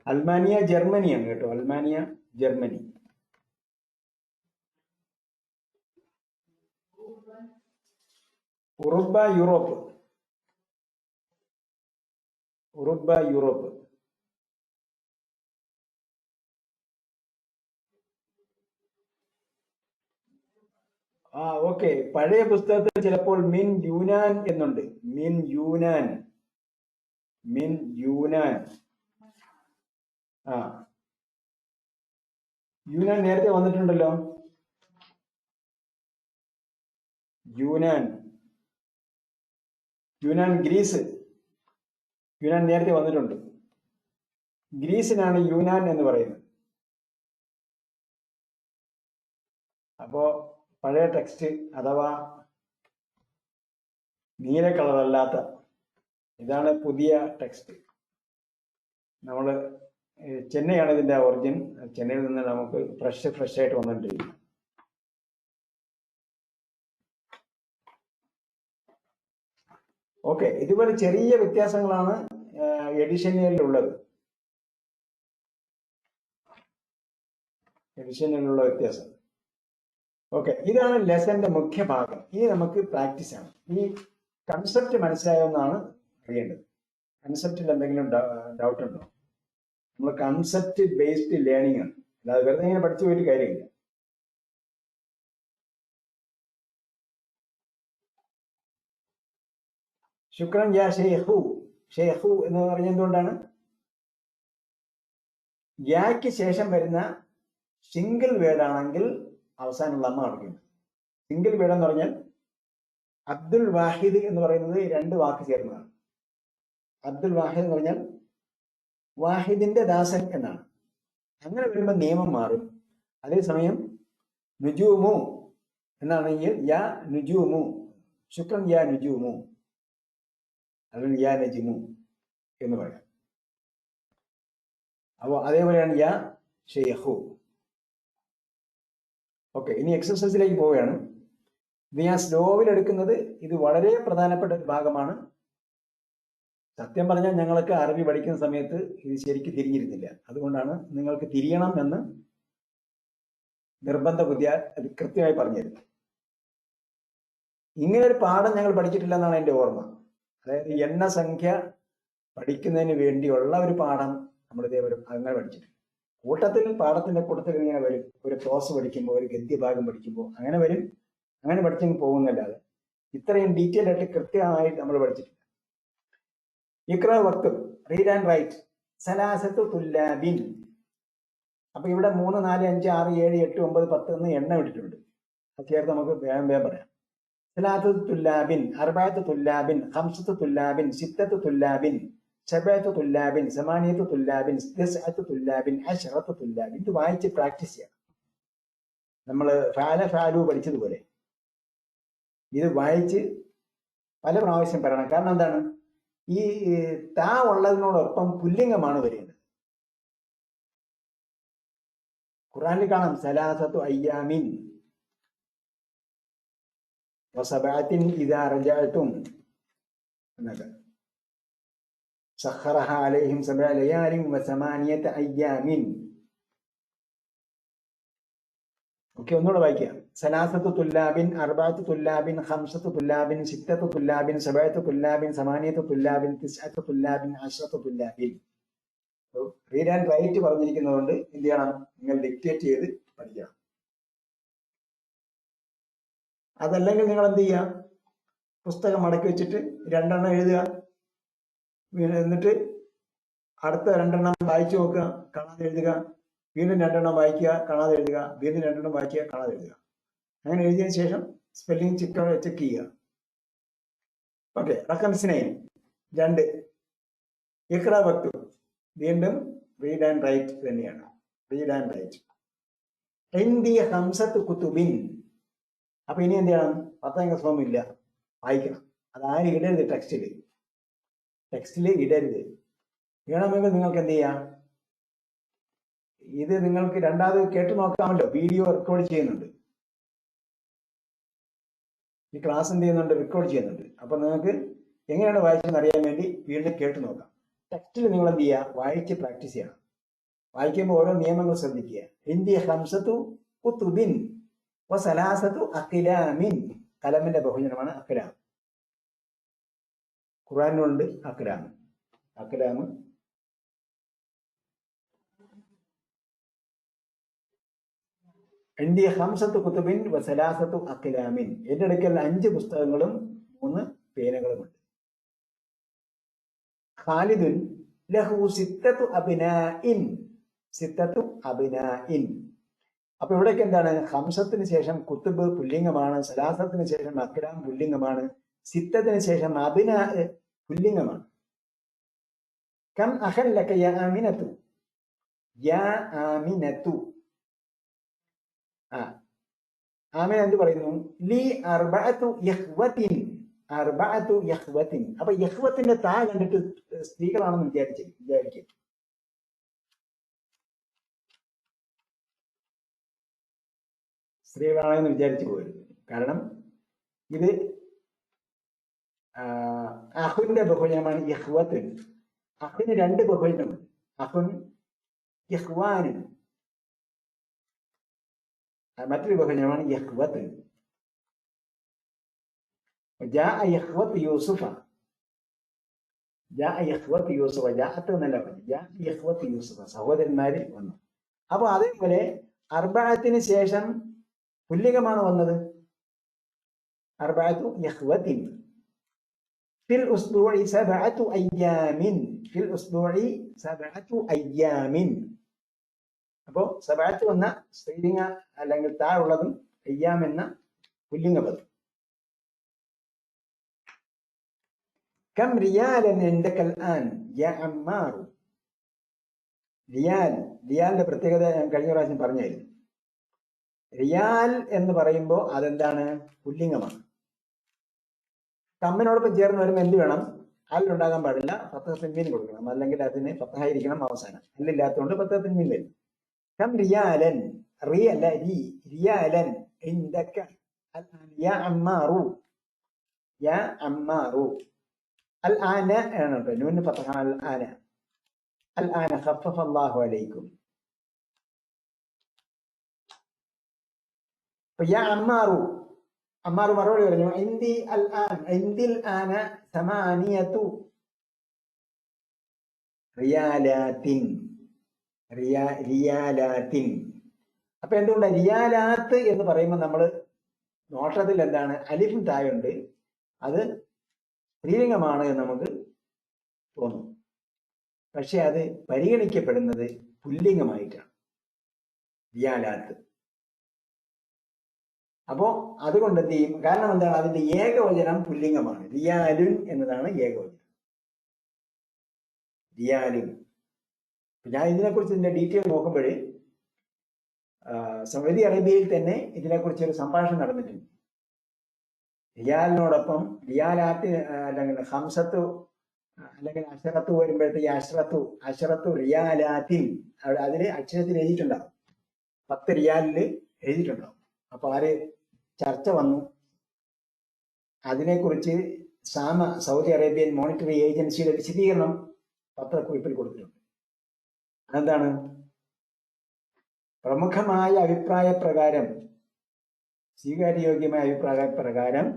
അൽമാനിയ ജർമ്മനിയാണ് കേട്ടോ, അൽമാനിയ ജർമ്മനി. ഉറുബ യൂറോപ്പ്, ഓക്കെ. പഴയ പുസ്തകത്തിൽ ചിലപ്പോൾ മിൻ യൂനാൻ എന്നുണ്ട്. മിൻ യൂനാൻ. യൂനാൻ നേരത്തെ വന്നിട്ടുണ്ടല്ലോ. യൂനാൻ ഗ്രീസ്, യൂനാൻ നേരത്തെ വന്നിട്ടുണ്ട്. ഗ്രീസിനാണ് യൂനാൻ എന്ന് പറയുന്നത്. അപ്പോ പഴയ ടെക്സ്റ്റ് അഥവാ നീല കളറല്ലാത്ത ഇതാണ് പുതിയ ടെക്സ്റ്റ്. നമ്മൾ ചെന്നൈയാണ് ഇതിന്റെ ഒറിജിൻ. ചെന്നൈയിൽ നിന്ന് നമുക്ക് ഫ്രഷ് ആയിട്ട് വന്നിട്ടിരിക്കും. ഓക്കെ, ഇതുപോലെ ചെറിയ വ്യത്യാസങ്ങളാണ് എഡിഷനിലുള്ള വ്യത്യാസം. ഓക്കെ, ഇതാണ് ലെസന്റെ മുഖ്യ ഭാഗം. ഇനി നമുക്ക് പ്രാക്ടീസ് ആണ്. ഈ കൺസെപ്റ്റ് മനസ്സിലായെന്നാണ് അറിയേണ്ടത്. കൺസെപ്റ്റിൽ എന്തെങ്കിലും ഡൗട്ട് ഉണ്ടോ? നമ്മൾ കൺസെപ്റ്റ് ബേസ്ഡ് ലേണിംഗ് ആണ്, അല്ലാതെ വെറുതെ ഇങ്ങനെ പഠിച്ചു പോയിട്ട് കാര്യമില്ല. ശുക്രൻ യാ ഷെയ്ഖു. ഷെയ്ഖു എന്ന് പറഞ്ഞ എന്തുകൊണ്ടാണ്? യാക്ക് ശേഷം വരുന്ന സിംഗിൾ വേർഡ് ആണെങ്കിൽ അവസാനമുള്ള അമ്മ അടയ്ക്കും. സിംഗിൾ വേർഡ് എന്ന് പറഞ്ഞാൽ അബ്ദുൽ വാഹിദ് എന്ന് പറയുന്നത് 2 വാക്ക് ചേർന്നതാണ്. അബ്ദുൽ വാഹിദ് എന്ന് പറഞ്ഞാൽ വാഹിദിന്റെ ദാസൻ എന്നാണ്. അങ്ങനെ വരുമ്പോൾ നിയമം മാറും. അതേസമയം നുജൂമു എന്നാണെങ്കിൽ യാ നുജൂമു, ശുക്രൻ യാ നുജൂമു, അല്ലെങ്കിൽ യാ നജിമു എന്ന് പറയാം. അപ്പോൾ അതേപോലെയാണ് യാ ഷെയ്ഖു. ഓക്കെ, ഇനി എക്സസൈസിലേക്ക് പോവുകയാണ്. ഇത് ഞാൻ സ്ലോവിൽ എടുക്കുന്നത്. ഇത് വളരെ പ്രധാനപ്പെട്ട ഒരു ഭാഗമാണ്. സത്യം പറഞ്ഞാൽ ഞങ്ങൾക്ക് അറബി പഠിക്കുന്ന സമയത്ത് ഇത് ശരിക്കും തിരിഞ്ഞിരുന്നില്ല. അതുകൊണ്ടാണ് നിങ്ങൾക്ക് തിരിയണം എന്ന് നിർബന്ധ ബുദ്ധിയ അത് കൃത്യമായി പറഞ്ഞുതരും. ഇങ്ങനെ ഒരു പാഠം ഞങ്ങൾ പഠിച്ചിട്ടില്ല എന്നാണ് എൻ്റെ ഓർമ്മ. അതായത് എണ്ണസംഖ്യ പഠിക്കുന്നതിന് വേണ്ടിയുള്ള ഒരു പാഠം നമ്മൾ ഇതേപോലെ അങ്ങനെ പഠിച്ചിട്ടില്ല. കൂട്ടത്തിൽ പാഠത്തിന്റെ കൂട്ടത്തിൽ ഇങ്ങനെ വരും. ഒരു ക്ലോസ് പഠിക്കുമ്പോൾ, ഒരു ഗദ്യഭാഗം പഠിക്കുമ്പോൾ അങ്ങനെ വരും. അങ്ങനെ പഠിച്ചെങ്കിൽ പോകുന്നല്ലാതെ ഇത്രയും ഡീറ്റെയിൽ ആയിട്ട് കൃത്യമായിട്ട് നമ്മൾ പഠിച്ചിട്ടില്ല. ഇക്ര വക്തും, റീഡ് ആൻഡ് റൈറ്റ്, സലാസത്തു തുല്ലാബിൻ. അപ്പൊ ഇവിടെ 3, 4, 5, 6, 7, 8, 9, 10 എന്ന് എണ്ണം ഇട്ടിട്ടുണ്ട്. അത് ചേർത്ത് നമുക്ക് വേഗം പറയാം. സലാസത്തു തുല്ലാബിൻ, അർബഅത്തു തുല്ലാബിൻ, ഖംസത്തു തുല്ലാബിൻ, സിത്തത്തു തുല്ലാബിൻ, സബഅത്തു തുല്ലാബിൻ, സമാനിയത്തു തുല്ലാബിൻ, തിസ്അത്തു തുല്ലാബിൻ, അശറത്തു തുല്ലാബിൻ. ഇത് വായിച്ച് പ്രാക്ടീസ് ചെയ്യണം. നമ്മൾ ഫഅല ഫഅലു പഠിച്ചതുപോലെ ഇത് വായിച്ച് പല പ്രാവശ്യം പറയണം. കാരണം എന്താണ്, ഈ താ ഉള്ളതിനോടൊപ്പം പുല്ലിംഗമാണ് വരുന്നത്. ഖുർആനിൽ കാണാം സലാസത്തു അയ്യാമിൻ വസബഅത്തിൻ ഇദാ റജഅതും എന്നൊക്കെ. സഖറഹ അലൈഹിം സബഅ ലയാലിൻ വസമാനിയത അയ്യാമിൻ. ഓക്കെ, ഒന്നുകൂടെ വായിക്കാം. സലാസത്തു തുല്ലാബിൻ, അർബഅത്തു തുല്ലാബിൻ, ഖംസത്തു തുല്ലാബിൻ, സിത്തത്തു തുല്ലാബിൻ, സബഅത്തു തുല്ലാബിൻ, സമാനിയത്തു തുല്ലാബിൻ, തിസ്അത്തു തുല്ലാബിൻ, അശ്റത്തു തുല്ലാബിൻ. റീഡ് ആൻഡ് റൈറ്റ് പറഞ്ഞിരിക്കുന്നതുകൊണ്ട് എന്ത് ചെയ്യണം, നിങ്ങൾ ഡിക്റ്റേറ്റ് ചെയ്ത് പഠിക്കണം. അതല്ലെങ്കിൽ നിങ്ങൾ എന്ത് ചെയ്യുക, പുസ്തകം മടക്കി വെച്ചിട്ട് 2 എണ്ണം എഴുതുക, എന്നിട്ട് അടുത്ത 2 എണ്ണം വായിച്ചു നോക്കുക, കാണാതെ എഴുതുക, വീണ്ടും 2 എണ്ണം വായിക്കുക, കാണാതെ എഴുതുക, വീണ്ടും 2 എണ്ണം വായിക്കുക, കാണാതെ എഴുതുക. അങ്ങനെ എഴുതിയതിനു ശേഷം സ്പെല്ലിംഗ് ചെക്ക് ചെയ്യുക. ഓക്കെ. റഖംസിനെ 2 ഇഖ്റ വക്തു, വീണ്ടും റീഡ് ആൻഡ് റൈറ്റ് തന്നെയാണ്. Read and write. ഇന്ദി ഹംസത്ത് കുത്തുബിൻ. അപ്പൊ ഇനി എന്ത് ചെയ്യണം, 10ാം ക്ലാസ് ഫോം ഇല്ല, വായിക്കണം. അതാരും ഇടരുത്, ടെക്സ്റ്റിൽ ഇടരുത്. വേണമെങ്കിൽ നിങ്ങൾക്ക് എന്ത് ചെയ്യാം, ഇത് നിങ്ങൾക്ക് രണ്ടാമത് കേട്ടു നോക്കാമല്ലോ. വീഡിയോ റെക്കോർഡ് ചെയ്യുന്നുണ്ട്, ഈ ക്ലാസ് എന്ത് ചെയ്യുന്നുണ്ട്, റെക്കോർഡ് ചെയ്യുന്നുണ്ട്. അപ്പൊ നിങ്ങൾക്ക് എങ്ങനെയാണ് വായിച്ചതെന്ന് അറിയാൻ വേണ്ടി വീണ്ടും കേട്ടു നോക്കാം. ടെക്സ്റ്റിൽ നിങ്ങൾ എന്ത് ചെയ്യുക, വായിച്ച് പ്രാക്ടീസ് ചെയ്യണം. വായിക്കുമ്പോൾ ഓരോ നിയമങ്ങൾ ശ്രദ്ധിക്കുക. ഇന്ത്യ ഹംസത്തു കുത്തുബിൻ വസലാസത്തു അഖിലാമിൻ. കലമിന്റെ ബഹുജനമാണ് അഖിലാം. ഖുർആനിലുണ്ട് അഖിലാം. ഇന്ത്യ ഹംസത്തു കുത്തുബിൻ വസലാസത്തു അഖിലാമിൻ. എന്റെ അടുക്കൽ 5 പുസ്തകങ്ങളും 3 പേനകളുമുണ്ട്. ഖാലിദുൻ ലഹു സിത്തത്തു അബ്നാഇൻ. സിത്തത്തു അബ്നാഇൻ. അപ്പൊ ഇവിടേക്ക് എന്താണ്, ഹംസത്തിന് ശേഷം കുത്തുബ് പുല്ലിംഗമാണ്, സലാസത്തിന് ശേഷം അഖിലാം പുല്ലിംഗമാണ്, സിത്തത്തിന് ശേം അബ്നാ പുല്ലിംഗമാണ്. കം അഖല്ലക യാ ആമിനത്തു. യാ ആമിനത്തു. ആമിന എന്ത് പറയുന്നു, ലി അർബഅത്തു ഇഖ്വതിൻ. അർബഅത്തു ഇഖ്വതിൻ. അപ്പൊ ഇഖ്വത്തിന്റെ താ കണ്ടിട്ട് സ്ത്രീകളാണെന്ന് വിചാരിക്കും. സ്ത്രീകളാണെന്ന് വിചാരിച്ചു പോകരുത്. കാരണം ഇത് അഹുന്റെ ബഹുജനമാണ് ഇഖ്വത്തുൻ. അഹുന് 2 ബഹുജനമുണ്ട്, അഹുൻ ഇഖ്വാനുൻ. മറ്റൊരു ബഹുജനമാണ് ഇഖ്വത്തുൻ. ജാഅ ഇഖ്വത്തു യൂസുഫ. ജാഅ ഇഖ്വത്തു യൂസുഫ. ജാഅത്ത് എന്നല്ല പറഞ്ഞു, ജാഅ ഇഖ്വത്തു യൂസുഫ, സഹോദരന്മാരിൽ വന്നു. അപ്പൊ അതേപോലെ അർബഅത്തിന് ശേഷം പുല്ലിംഗമാണ് വന്നത്, അർബഅത്തു ഇഖ്വതിൻ. ഫിൽ ഉസ്ബൂഇ സബഅത്തു അയ്യാമിൻ. ഫിൽ ഉസ്ബൂഇ സബഅത്തു അയ്യാമിൻ. അപ്പോ സബഅത്ത് എന്ന സ്ത്രീലിംഗ അല്ലെങ്കിൽ താഴുള്ളതും അയ്യാം എന്ന പുല്ലിംഗ പദം. കം റിയാലൻ ഇൻദക അൽആൻ യാ അമ്മാർ. റിയാലിന്റെ പ്രത്യേകത ഞാൻ കഴിഞ്ഞ പ്രാവശ്യം പറഞ്ഞായിരുന്നു. റിയാൽ എന്ന് പറയുമ്പോൾ അതെന്താണ്, പുല്ലിംഗമാണ്. കമ്മിനോടൊപ്പം ചേർന്ന് വരുമ്പോൾ എന്ത് വേണം, അല്ലുണ്ടാകാൻ പാടില്ല, ഫത്ഹ തൻവീൻ കൊടുക്കണം, അല്ലെങ്കിൽ അതിന് ഫത്ഹായിരിക്കണം അവസാനം. അല്ലില്ലാത്തതുകൊണ്ട് ഫത്ഹ തൻവീൻ വരും. കം റിയാലൻ, റിയാലൻ ഇൻദക അൽആൻ യാ അമ്മാറു. യാ അമ്മാറു. അൽആന ആണ് കേട്ടോ, നൂന് ഫത്ഹ. അൽആന. അൽആന ഖഫഫ അല്ലാഹു അലൈക്കും. അപ്പൊ യാ അമ്മാറു, അമ്മാറു മറുപടി പറഞ്ഞു ഇന്ദി അൽ ആൻ, ഇന്ദിൽ ആന സമാനിയത്തു റിയാലാത്തിൻ, റിയാലാത്തിൻ. അപ്പൊ എന്തുകൊണ്ടാണ് റിയാലാത്ത് എന്ന് പറയുമ്പോൾ നമ്മൾ നോട്ടത്തിൽ എന്താണ് അലിഫും തായുണ്ട്, അത് സ്ത്രീലിംഗമാണ് എന്ന് നമുക്ക് തോന്നും. പക്ഷെ അത് പരിഗണിക്കപ്പെടുന്നത് പുല്ലിംഗമായിട്ടാണ്, റിയാലാത്ത്. അപ്പോ അതുകൊണ്ട് എന്ത് ചെയ്യും? കാരണം എന്താണ്? അതിന്റെ ഏകവചനം പുല്ലിംഗമാണ്. റിയാലുൻ എന്നതാണ് ഏകവചനം, റിയാലുൻ. ഞാൻ ഇതിനെക്കുറിച്ച് ഇതിന്റെ ഡീറ്റെയിൽ നോക്കുമ്പോൾ സൗദി അറേബ്യയിൽ തന്നെ ഇതിനെക്കുറിച്ച് ഒരു സംഭാഷണം നടന്നിട്ടുണ്ട്. റിയാലിനോടൊപ്പം റിയാലാത്ത് അല്ലെങ്കിൽ ഹംസത്തു അല്ലെങ്കിൽ അഷറത്തു വരുമ്പോഴത്തേക്ക് അഷറത്തു റിയാലാത്തിൻ, അതിൽ അക്ഷരത്തിൽ എഴുതിയിട്ടുണ്ടാവും, 10 റിയാലില് എഴുതിയിട്ടുണ്ടാവും. അപ്പൊ ആര് ചർച്ച വന്നു, അതിനെക്കുറിച്ച് സൗദി അറേബ്യൻ മോണിറ്ററി ഏജൻസിയുടെ വിശദീകരണം പത്രക്കുറിപ്പിൽ കൊടുത്തിട്ടുണ്ട്. അതെന്താണ്? പ്രമുഖമായ അഭിപ്രായ പ്രകാരം, സ്വീകാര്യയോഗ്യമായ അഭിപ്രായ പ്രകാരം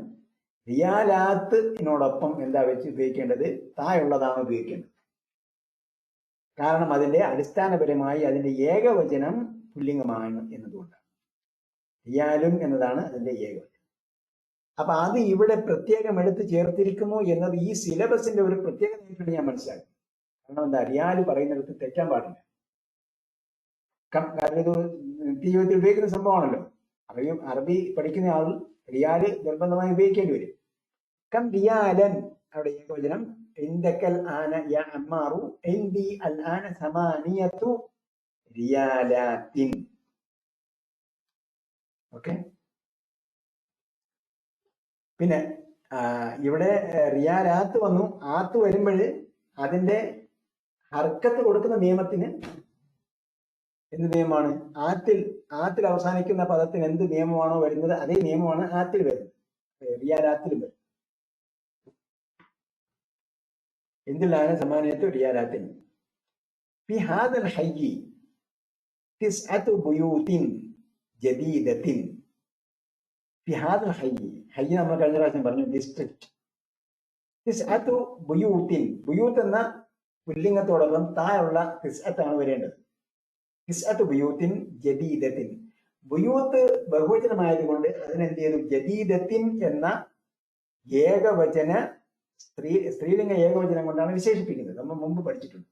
റിയാലാത്തിനോടൊപ്പം എന്താ വെച്ച് ഉപയോഗിക്കേണ്ടത്? തായുള്ളതാണ് ഉപയോഗിക്കേണ്ടത്. കാരണം അതിന്റെ അടിസ്ഥാനപരമായി അതിന്റെ ഏകവചനം പുല്ലിംഗമാണ് എന്നതുകൊണ്ടാണ്. റിയാലുൻ എന്നതാണ് അതിന്റെ ഏകവചനം. അപ്പൊ അത് ഇവിടെ പ്രത്യേകം എടുത്ത് ചേർത്തിരിക്കുന്നു എന്നത് ഈ സിലബസിന്റെ ഒരു പ്രത്യേകതയായിട്ടാണ് ഞാൻ മനസ്സിലാക്കി. കാരണം എന്താ, റിയാല് പറയുന്നിടത്ത് തെറ്റാൻ പാടില്ല. കാരണം ഇത് നിത്യജീവിതത്തിൽ ഉപയോഗിക്കുന്ന സംഭവമാണല്ലോ. അറബി പഠിക്കുന്ന ആൾ റിയാല് നിർബന്ധമായി ഉപയോഗിക്കേണ്ടി വരും. കം റിയാലൻ, അവിടെ ഏകവചനം. ഇന്ദക്കൽ ആന യാ അമ്മാറു ഇന്ദി അൽ ആന സമാനിയത്തു റിയാലാത്തിൻ. ഓക്കെ. പിന്നെ ഇവിടെ റിയാലാത്ത് വന്നു. ആത്ത് വരുമ്പോൾ അതിന്റെ ഹർക്കത്ത് കൊടുക്കുന്ന നിയമത്തിന് എന്ത് നിയമമാണ്? ആത്തിൽ അവസാനിക്കുന്ന പദത്തിന് എന്ത് നിയമമാണോ വരുന്നത് അതേ നിയമമാണ് ആത്തിൽ വരുന്നത്, റിയാലാത്തിലും വരുന്നത്. എന്തിലാണ് സമാനത്വം? റിയാലാത്തിന്. ഫി ഹാദൽ ഹയ്യി തിസ്അതു ബുയൂത്തിൻ ജദീദത്തിൻ. ഫി ഹാദൽ ഹയ്യി, ഹയ്യി നമ്മൾ കഴിഞ്ഞ പ്രാവശ്യം പറഞ്ഞു ഡിസ്ട്രിക്ട്. തിസ്അതു ബുയൂത്തിൻ, ബുയൂത്ത് എന്ന പുല്ലിംഗത്തോടൊപ്പം താഴെയുള്ള തിസ്അത്താണ് വരേണ്ടത്. തിസ്അതു ബുയൂത്തിൻ ജദീദത്തിൻ. ബുയൂത്ത് ബഹുവചനമായതുകൊണ്ട് അതിനെന്ത് ചെയ്തു? ജദീദത്തിൻ എന്ന ഏകവചന സ്ത്രീലിംഗ ഏകവചനം കൊണ്ടാണ് വിശേഷിപ്പിക്കുന്നത്. നമ്മൾ മുമ്പ് പഠിച്ചിട്ടുണ്ട്.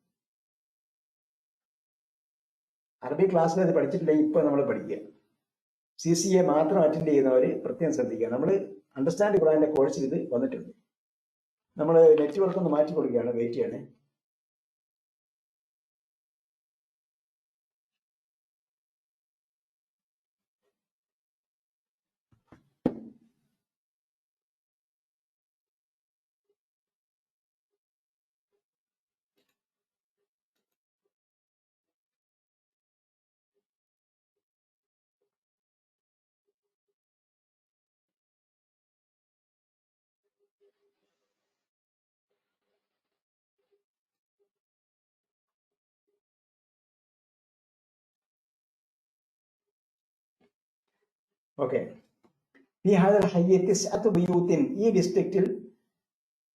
അറബി ക്ലാസ്സിൽ അത് പഠിച്ചിട്ടില്ലെങ്കിൽ ഇപ്പൊ നമ്മൾ പഠിക്കുക. CCA മാത്രം അറ്റൻഡ് ചെയ്യുന്നവര് പ്രത്യേകം ശ്രദ്ധിക്കുക. നമ്മൾ അണ്ടർസ്റ്റാൻഡ് ഖുർആന്റെ കോഴ്സിൽ ഇത് വന്നിട്ടുണ്ട്. നമ്മൾ നെറ്റ്വർക്ക് ഒന്ന് മാറ്റി കൊടുക്കുകയാണ്, വെയിറ്റ് ചെയ്യണേ. ഓക്കെ. ഈ ഹാദൽ ഹയ്യി തിസ്അതു ബുയൂത്തിൻ, ഈ ഡിസ്ട്രിക്റ്റിൽ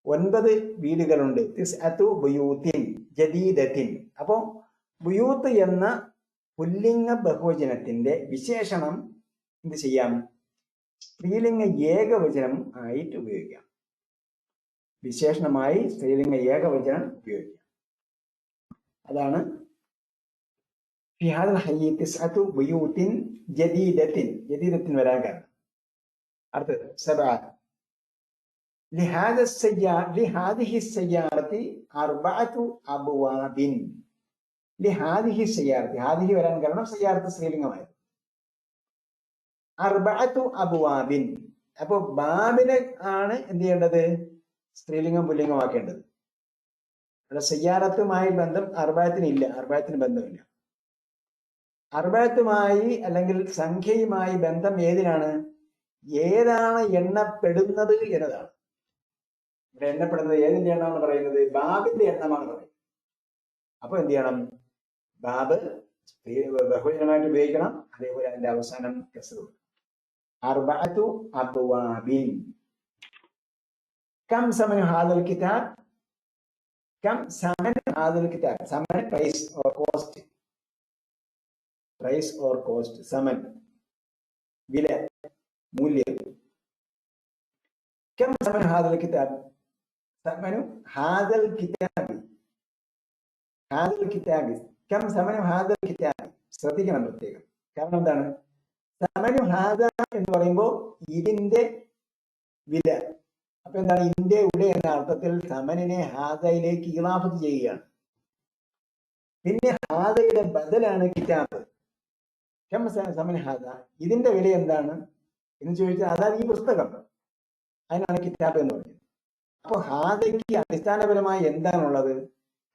9 വീടുകളുണ്ട്. തിസ്അതു ബുയൂത്തിൻ ജദീദത്തിൻ. അപ്പോ ബുയൂത്ത് എന്ന പുല്ലിംഗ ബഹുവചനത്തിന്റെ വിശേഷണം എന്ത് ചെയ്യാം? സ്ത്രീലിംഗ ഏകവചനം ആയിട്ട് ഉപയോഗിക്കാം. വിശേഷണമായി സ്ത്രീലിംഗ ഏകവചനം ഉപയോഗിക്കാം. അതാണ് ഫി ഹാദൽ ഹയ്യി തിസ്അതു ബുയൂത്തിൻ ജദീദത്തിൻ. ജദീദത്തിൻ വരാൻ കാരണം. അടുത്തത് സബഅ. ലിഹാദിഹി സയ്യാറത്തി അർബഅതു അബ്വാബിൻ. ലിഹാദിഹി സയ്യാറത്തി, ഹാദിഹി വരാൻ കാരണം സയ്യാറത്ത് സ്ത്രീലിംഗമായിരുന്നു. അർബഅതു അബ്വാബിൻ. അപ്പൊ ബാബിനെ ആണ് എന്ത് ചെയ്യേണ്ടത്? സ്ത്രീലിംഗം പുല്ലിംഗമാക്കേണ്ടത്. അവിടെ സയ്യാറത്തുമായി ബന്ധം അർബഅത്തിന് ഇല്ല, അർബഅത്തിന് ബന്ധമില്ല. അർബഅത്തുമായി അല്ലെങ്കിൽ സംഖ്യയുമായി ബന്ധം ഏതിനാണ്? ഏതാണ് എണ്ണപ്പെടുന്നത് എന്നതാണ്. ഇവിടെ എണ്ണപ്പെടുന്നത് ഏതിന്റെ എണ്ണമാണ് പറയുന്നത്? ബാബിന്റെ എണ്ണമാണ് പറയുന്നത്. അപ്പൊ എന്ത് ചെയ്യണം? ബാബ് ബഹുവചനമായിട്ട് ഉപയോഗിക്കണം. അതേപോലെ അതിന്റെ അവസാനം കസ്ർ. അർബഅതു അബ്വാബിൻ. കം സമനു ഹാദൽ കിതാബ്? കം സമനു ഹാദൽ കിതാബ്? സമൻ price or cost. Price or cost. സമൻ വില, മൂല്യം. കം സമനു ഹാദൽ കിതാബ്? സമനു ഹാദൽ കിതാബ്. ഹാദൽ കിതാബ്. കം സമനു ഹാദൽ കിതാബ്. ശ്രദ്ധിക്കണം പ്രത്യേകം. കാരണം എന്താണ്? സമനു ഹാദ എന്ന് പറയുമ്പോൾ ഇതിന്റെ വില. അപ്പൊ എന്താണ്? ഇതിന്റെ ഇവിടെ എന്ന അർത്ഥത്തിൽ സമനിനെ ഹാദയിലേക്ക് ഇളാഫത്ത് ചെയ്യുകയാണ്. പിന്നെ ഹാദയുടെ ബദലാണ് കിതാബ്. കം സമൻ ഹാദ, ഇതിന്റെ വില എന്താണ് എന്ന് ചോദിച്ചാൽ അതാണ് ഈ പുസ്തകം. അതിനാണ് കിതാബ് എന്ന് പറയുന്നത്. അപ്പൊ ഹാദയ്ക്ക് അടിസ്ഥാനപരമായി എന്താണുള്ളത്?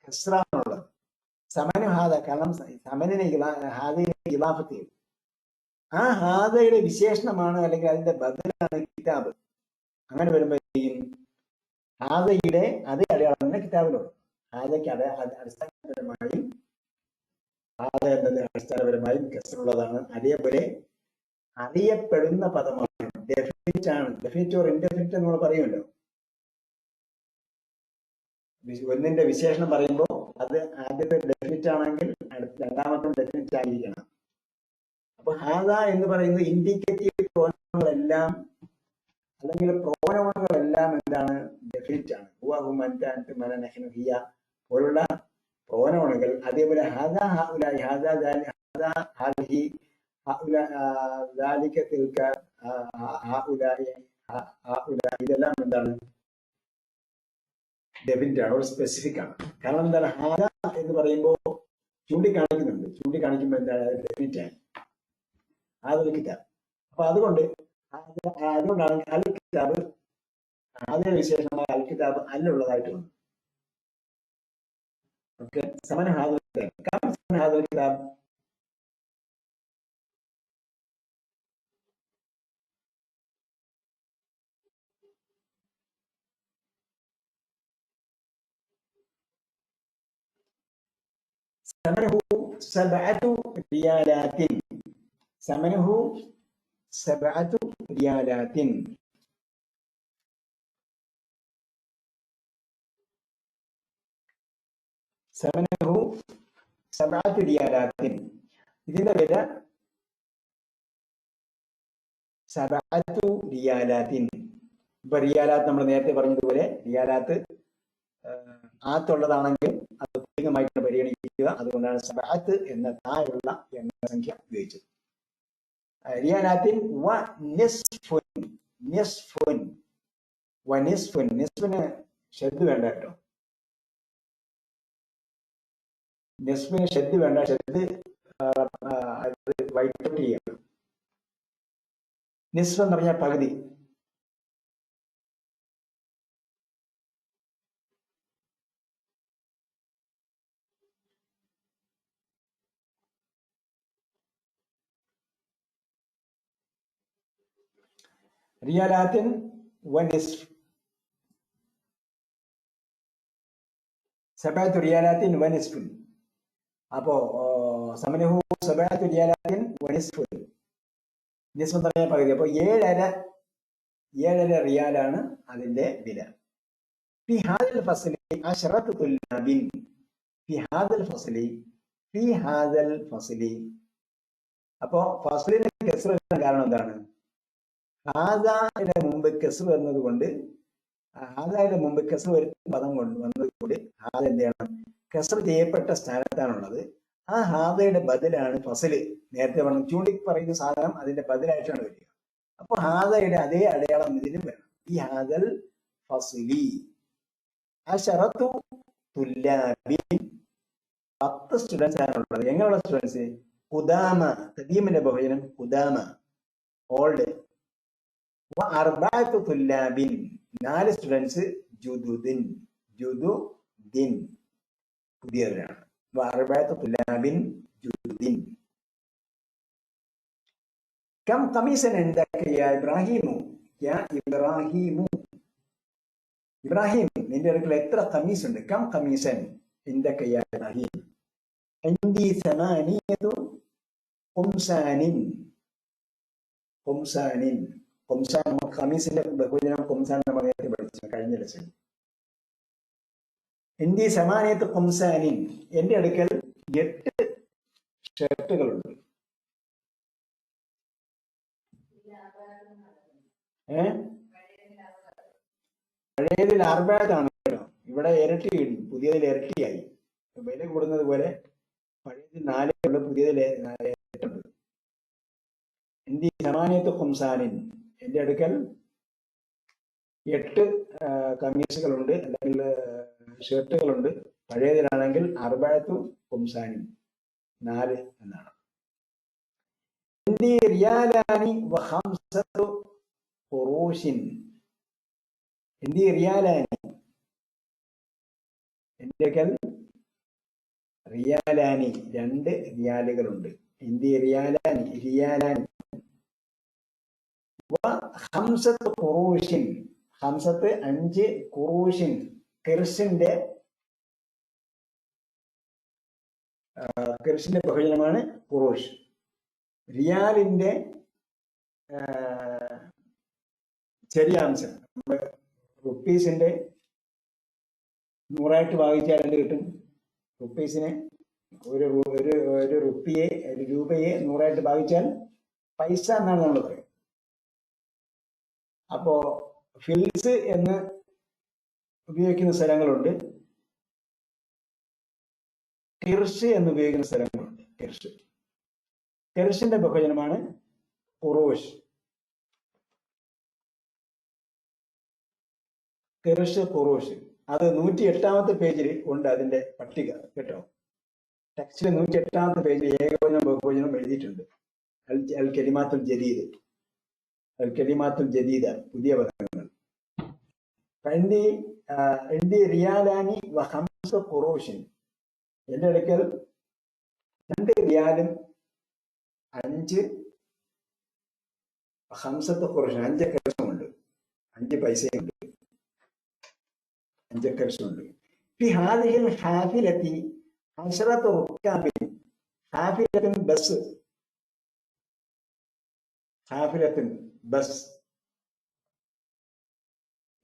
കസ്റാണുള്ളത്. സമനു ഹാദ, കാരണം സമനിനെ ഹാദയിലേക്ക് ഇളാഫത്ത് ചെയ്യും. ആ ഹാദയുടെ വിശേഷണമാണ് അല്ലെങ്കിൽ അതിന്റെ ബദലാണ് കിതാബ്. അങ്ങനെ വരുമ്പോഴേക്കും ഹാദയുടെ അതേ അടയാളം തന്നെ കിതാബിലുണ്ട്. ഹാദയ്ക്ക് അടിസ്ഥാനപരമായും ഹാദ എന്നത് അടിസ്ഥാനപരമായും കസ്റുള്ളതാണ്. അതേപോലെ അറിയപ്പെടുന്ന പദമാണ്, ഡെഫിനിറ്റ് ആണ്. ഡെഫിനിറ്റ് ഓർ ഇൻഡെഫിനിറ്റ് എന്ന് നമ്മൾ പറയുമല്ലോ. ഒന്നിന്റെ വിശേഷണം പറയുമ്പോൾ അത് ആദ്യത്തെ ഡെഫിനിറ്റ് ആണെങ്കിൽ രണ്ടാമത്തെ ഡെഫിനിറ്റ് ആയിരിക്കണം. അപ്പൊ ഹാദ എന്ന് പറയുന്നത് ഇൻഡിക്കേറ്റീവ് പ്രോനൗണുകളെല്ലാം അല്ലെങ്കിൽ പ്രോനൗണുകളെല്ലാം എന്താണ്? ഡെഫിനിറ്റ് ആണ്. പോലുള്ള പ്രോനൗണുകൾ. അതേപോലെ ഹാദ ഹഉലായി, ഹാദ ഹാദ ഹാദിഹി, ദാലിക തിൽക, ഹഉലായി ഹഉലായി, ഇതെല്ലാം എന്താണ്? ഡെഫിനിറ്റ് ആണ്, ഒരു സ്പെസിഫിക് ആണ്. കാരണം എന്താണ്? ഹാദ എന്ന് പറയുമ്പോൾ ചൂണ്ടിക്കാണിക്കുന്നുണ്ട്. ചൂണ്ടിക്കാണിക്കുമ്പോൾ എന്താണ്? ഡെഫിനിറ്റ് ആണ്. ഹാദൽ കിതാബ്. അപ്പൊ അതുകൊണ്ടാണ് അൽ കിതാബ് ആദ്യ വിശേഷമായ അൽ കിതാബ് അല്ലുള്ളതായിട്ട് വന്നു. ഓക്കെ. സമന ഹാദൽ കിതാബ്. സമനഹു സബഅതു റിയാലാത്തിൻ. സമനഹു സബഅതു റിയാലാത്തിൻ. സമനഹു സബഅതു റിയാലാത്തിൻ. ഇതിന്റെ വില സബഅതു റിയാലാത്തിൻ. ഇപ്പൊ റിയാലാത്ത് നമ്മൾ നേരത്തെ പറഞ്ഞതുപോലെ റിയാലാത്ത് ആത്തുള്ളതാണെങ്കിൽ അത് പൂർണ്ണമായിട്ട് പരിഗണിക്കുക. അതുകൊണ്ടാണ് സബഅത്ത് എന്ന തായുള്ള എണ്ണസംഖ്യ ഉപയോഗിച്ചത്. റിയാലാത്തിൻ വ നിസ്ഫുൻ. നിസ്ഫുൻ വ നിസ്ഫുൻ. നിസ്ഫിന് ഷദ് വേണ്ട കേട്ടോ. നിസ്ഫിന് ഷദ് വേണ്ട. ഷദ് വൈറ്റ് ഔട്ട് ചെയ്യണം. നിസ്ഫ് എന്ന് പറഞ്ഞാൽ പകുതി. റിയാലാത്തിൻ വ നിസ്ഫ്. സബഅതു റിയാലാത്തിൻ വ നിസ്ഫുൻ. അപ്പോ സമനഹു സബഅതു റിയാലാത്തിൻ വ നിസ്ഫുൻ. നിസ്ഫ് എന്ന് പറഞ്ഞാൽ പകുതി. അപ്പൊ 7.5 റിയാലാണ് അതിന്റെ വില. ഫി ഹാദൽ ഫസ്ലി അശ്റത്തു തുല്ലാബിൻ. ഫി ഹാദൽ ഫസ്ലി, ഫി ഹാദൽ ഫസ്ലി. അപ്പോ ഫസ്ലിന് കസ്ർ വരാൻ കാരണം എന്താണ്? ഹാദയുടെ മുമ്പ് കസ്ർ വരുന്നത് കൊണ്ട്, ഹാദയുടെ മുമ്പ് കസ്ർ വരുന്ന പദം കൊണ്ട് വന്നത് കൊണ്ട് ഹാദ എന്ത് ചെയ്യണം? കസ്ർ ചെയ്യപ്പെട്ട സ്ഥാനത്താണുള്ളത്. ആ ഹാദയുടെ ബദലാണ് ഫസല്. നേരത്തെ പറഞ്ഞു ചൂണ്ടി പറയുന്ന സാധനം അതിന്റെ ബദലായിട്ടാണ് വരിക. അപ്പൊ ഹാദയുടെ അതേ അടയാളം ഇതിലും വേണം. ഈ ഹാദൽ ഫസ്ലി അശ്റത്തു തുല്ലാബിൻ. 10 സ്റ്റുഡൻസ് ആണുള്ളത്. എങ്ങനെയുള്ള സ്റ്റുഡൻസ്? ഖുദാമ, ഖദീമിന്റെ ബഹുവചനം ഖുദാമ, ഓൾഡ്. അർബഅതു തുല്ലാബിൻ, 4 സ്റ്റുഡൻസ്. ജുദുദിൻ, ജുദുദിൻ, പുതിയവരാണ്. അർബഅതു തുല്ലാബിൻ ജുദുദിൻ. കം ഖമീസൻ ഇൻദക യാ ഇബ്രാഹിമു. യാ ഇബ്രാഹിമു, ഇബ്രാഹിം നിന്റെ അടുക്കൽ എത്ര ഖമീസ് ഉണ്ട്? കം ഖമീസൻ ഇൻദക യാ ഇബ്രാഹിം. ഇൻദി സമാനിയതു ഖുംസാനിൻ. ഖുംസാനിൻ. ഖുംസാൻ, ഖമീസിന്റെ ബഹുവചനം ഖുംസാൻ നമ്മൾ നേരത്തെ പഠിച്ചു കഴിഞ്ഞ ലെസൺ. ഇന്ത്യ സമാനത്ത് ഖുംസാനിൻ, എന്റെ അടുക്കൽ 8 ഷർട്ടുകളുണ്ട്. പഴയതിൽ അർബാത്താണ് കേട്ടോ, ഇവിടെ ഇരട്ടി ഇടും, പുതിയതിൽ ഇരട്ടിയായി. വില കൂടുന്നത് പോലെ പഴയതിൽ 4 ഉള്ളു, പുതിയതിൽ 8 ഉണ്ട്. ഇന്ത്യ സമാനത്ത് ഖുംസാനിൻ, എന്റെ അടുക്കൽ 8 കമീസുകളുണ്ട് അല്ലെങ്കിൽ ഷർട്ടുകളുണ്ട്. പഴയതിലാണെങ്കിൽ അർബഅത്തു ഖുംസാനിൻ, 4 എന്നാണ്. ഇന്ദി റിയാലാനി വ ഖംസത്തു ഖുറൂഷിൻ. ഇന്ദി റിയാലാനി, എന്റെ അടുക്കൽ റിയാലാനി 2 റിയാലുകളുണ്ട്. ഇന്ദി റിയാലാനി, റിയാലാനി. വ ഖംസത്തു ഖുറൂഷിൻ, ഖംസത്ത് 5 ഖുറൂഷിൻ, കിർഷിന്റെ ബഹുജനമാണ് ഖുറൂഷ്. റിയാലിന്റെ ചെറിയാംശം. റുപ്പീസിന്റെ 100 ഭാഗിച്ചാൽ എന്ത് കിട്ടും? റുപ്പീസിനെ ഒരു റുപ്പിയെ, ഒരു രൂപയെ 100 ഭാഗിച്ചാൽ പൈസ എന്നാണ് നമ്മൾ പറയുന്നത്. അപ്പോ ഫിൽസ് എന്ന് ഉപയോഗിക്കുന്ന സ്ഥലങ്ങളുണ്ട്, കിർഷ് എന്ന് ഉപയോഗിക്കുന്ന സ്ഥലങ്ങളുണ്ട്. കിർഷിന്റെ ബഹുവചനമാണ് ഖുറൂഷ്. കിർഷ്, ഖുറൂഷ്. അത് 108-ാമത്തെ പേജിൽ ഉണ്ട് അതിന്റെ പട്ടിക കേട്ടോ. ടെക്സ്റ്റിലെ 108-ാമത്തെ പേജിൽ ഏകവചനം ബഹുവചനം എഴുതിയിട്ടുണ്ട്. അൽ കലിമാത്തുൽ ജദീദ്, അൽ കലിമാത്തുൽ ജദീദ, പുതിയ പദങ്ങൾ. ഇന്ദി റിയാലാനി വ ഖംസ ഖുറൂഷിൻ, എന്റെ അടുക്കൽ 2 റിയാലും 5 ഖംസത്ത് ഖുറൂഷിൻ, 5 കർഷമുണ്ട്, 5 പൈസയുണ്ട്, 5 കർഷമുണ്ട്. ഫി ഹാദിഹിൽ ഹാഫിലത്തി 10 റുക്കാബിൻ. ഹാഫിലത്തിൻ ബസ്, ഹാഫിലത്തിൻ ബസ്.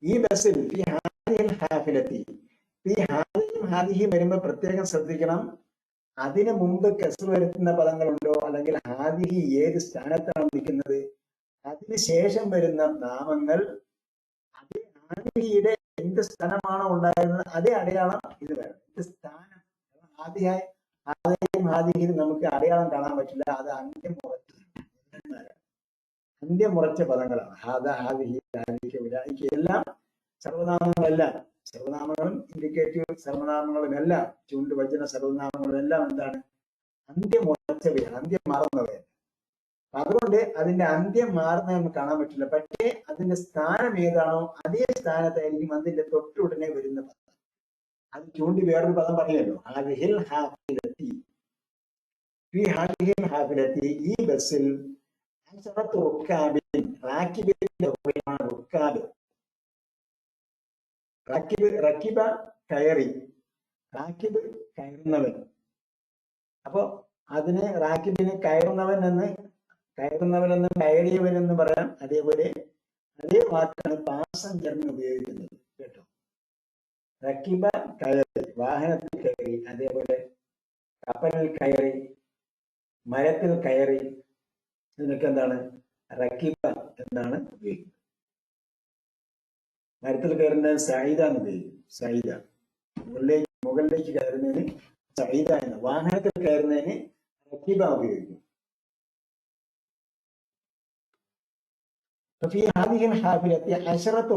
ഈ ബസ്സിൽ ഫി ഹാദിഹിൽ ഹാഫിലത്തി, ഫി ഹാദിഹി വരുമ്പോ പ്രത്യേകം ശ്രദ്ധിക്കണം. അതിനു മുമ്പ് കസ്ർ വരുത്തുന്ന പദങ്ങളുണ്ടോ, അല്ലെങ്കിൽ ഹാദിഹി ഏത് സ്ഥാനത്താണ് നിൽക്കുന്നത്, അതിന് ശേഷം വരുന്ന നാമങ്ങൾ അതേ ഹാദിഹിയുടെ എന്ത് സ്ഥാനമാണോ ഉണ്ടായിരുന്നത് അതേ അടയാളം ഇത് വേണം. ഇത് സ്ഥാനം ഹാദിഹിയിൽ നമുക്ക് അടയാളം കാണാൻ പറ്റില്ല. അത് അന്ത്യമുറച്ച പദങ്ങളാണ്. എല്ലാം സർവനാമങ്ങളെല്ലാം, സർവനാമങ്ങളും ഇൻഡിക്കേറ്റീവ് സർവനാമങ്ങളും എല്ലാം, ചൂണ്ടുവചന സർവനാമങ്ങളും എല്ലാം എന്താണ്? അന്ത്യമുറച്ചവയാണ്, അന്ത്യം മാറുന്നവയാണ്. അതുകൊണ്ട് അതിന്റെ അന്ത്യം മാറുന്ന നമുക്ക് കാണാൻ പറ്റില്ല. പക്ഷേ അതിന്റെ സ്ഥാനം ഏതാണോ അതേ സ്ഥാനത്തായിരിക്കും അതിന്റെ തൊട്ടുടനെ വരുന്ന പദം. അത് ചൂണ്ടി വേറൊരു പദം പറയല്ലോ, ഹാദിഹിൽ ഹാഫിലത്തി. ഈ ബസ്സിൽ റുക്കാബിൻ, റാക്കിബിന്റെ റുക്കാബ്. റക്കിബ കയറി, റാക്കിബ് കയറുന്നവൻ. അപ്പോ അതിന് റാക്കിബിന് കയറുന്നവൻ എന്ന് കയറിയവൻ എന്ന് പറയാം. അതേപോലെ അതേ വാക്കാണ് പാസഞ്ചറിന് ഉപയോഗിക്കുന്നത് കേട്ടോ. റക്കിബ കയറി, വാഹനത്തിൽ കയറി, അതേപോലെ കപ്പലിൽ കയറി, മരത്തിൽ കയറി, ഇതിനൊക്കെ എന്താണ്? റക്കിബ എന്നാണ് ഉപയോഗിക്കുന്നത്. മരത്തിൽ കയറുന്നതിന് സഈദ എന്ന് ഉപയോഗിക്കും. സഈദ മുകളിലേക്ക് കയറുന്നതിന് സഈദ എന്ന്, വാഹനത്തിൽ കയറുന്നതിന് റക്കിബ ഉപയോഗിക്കും.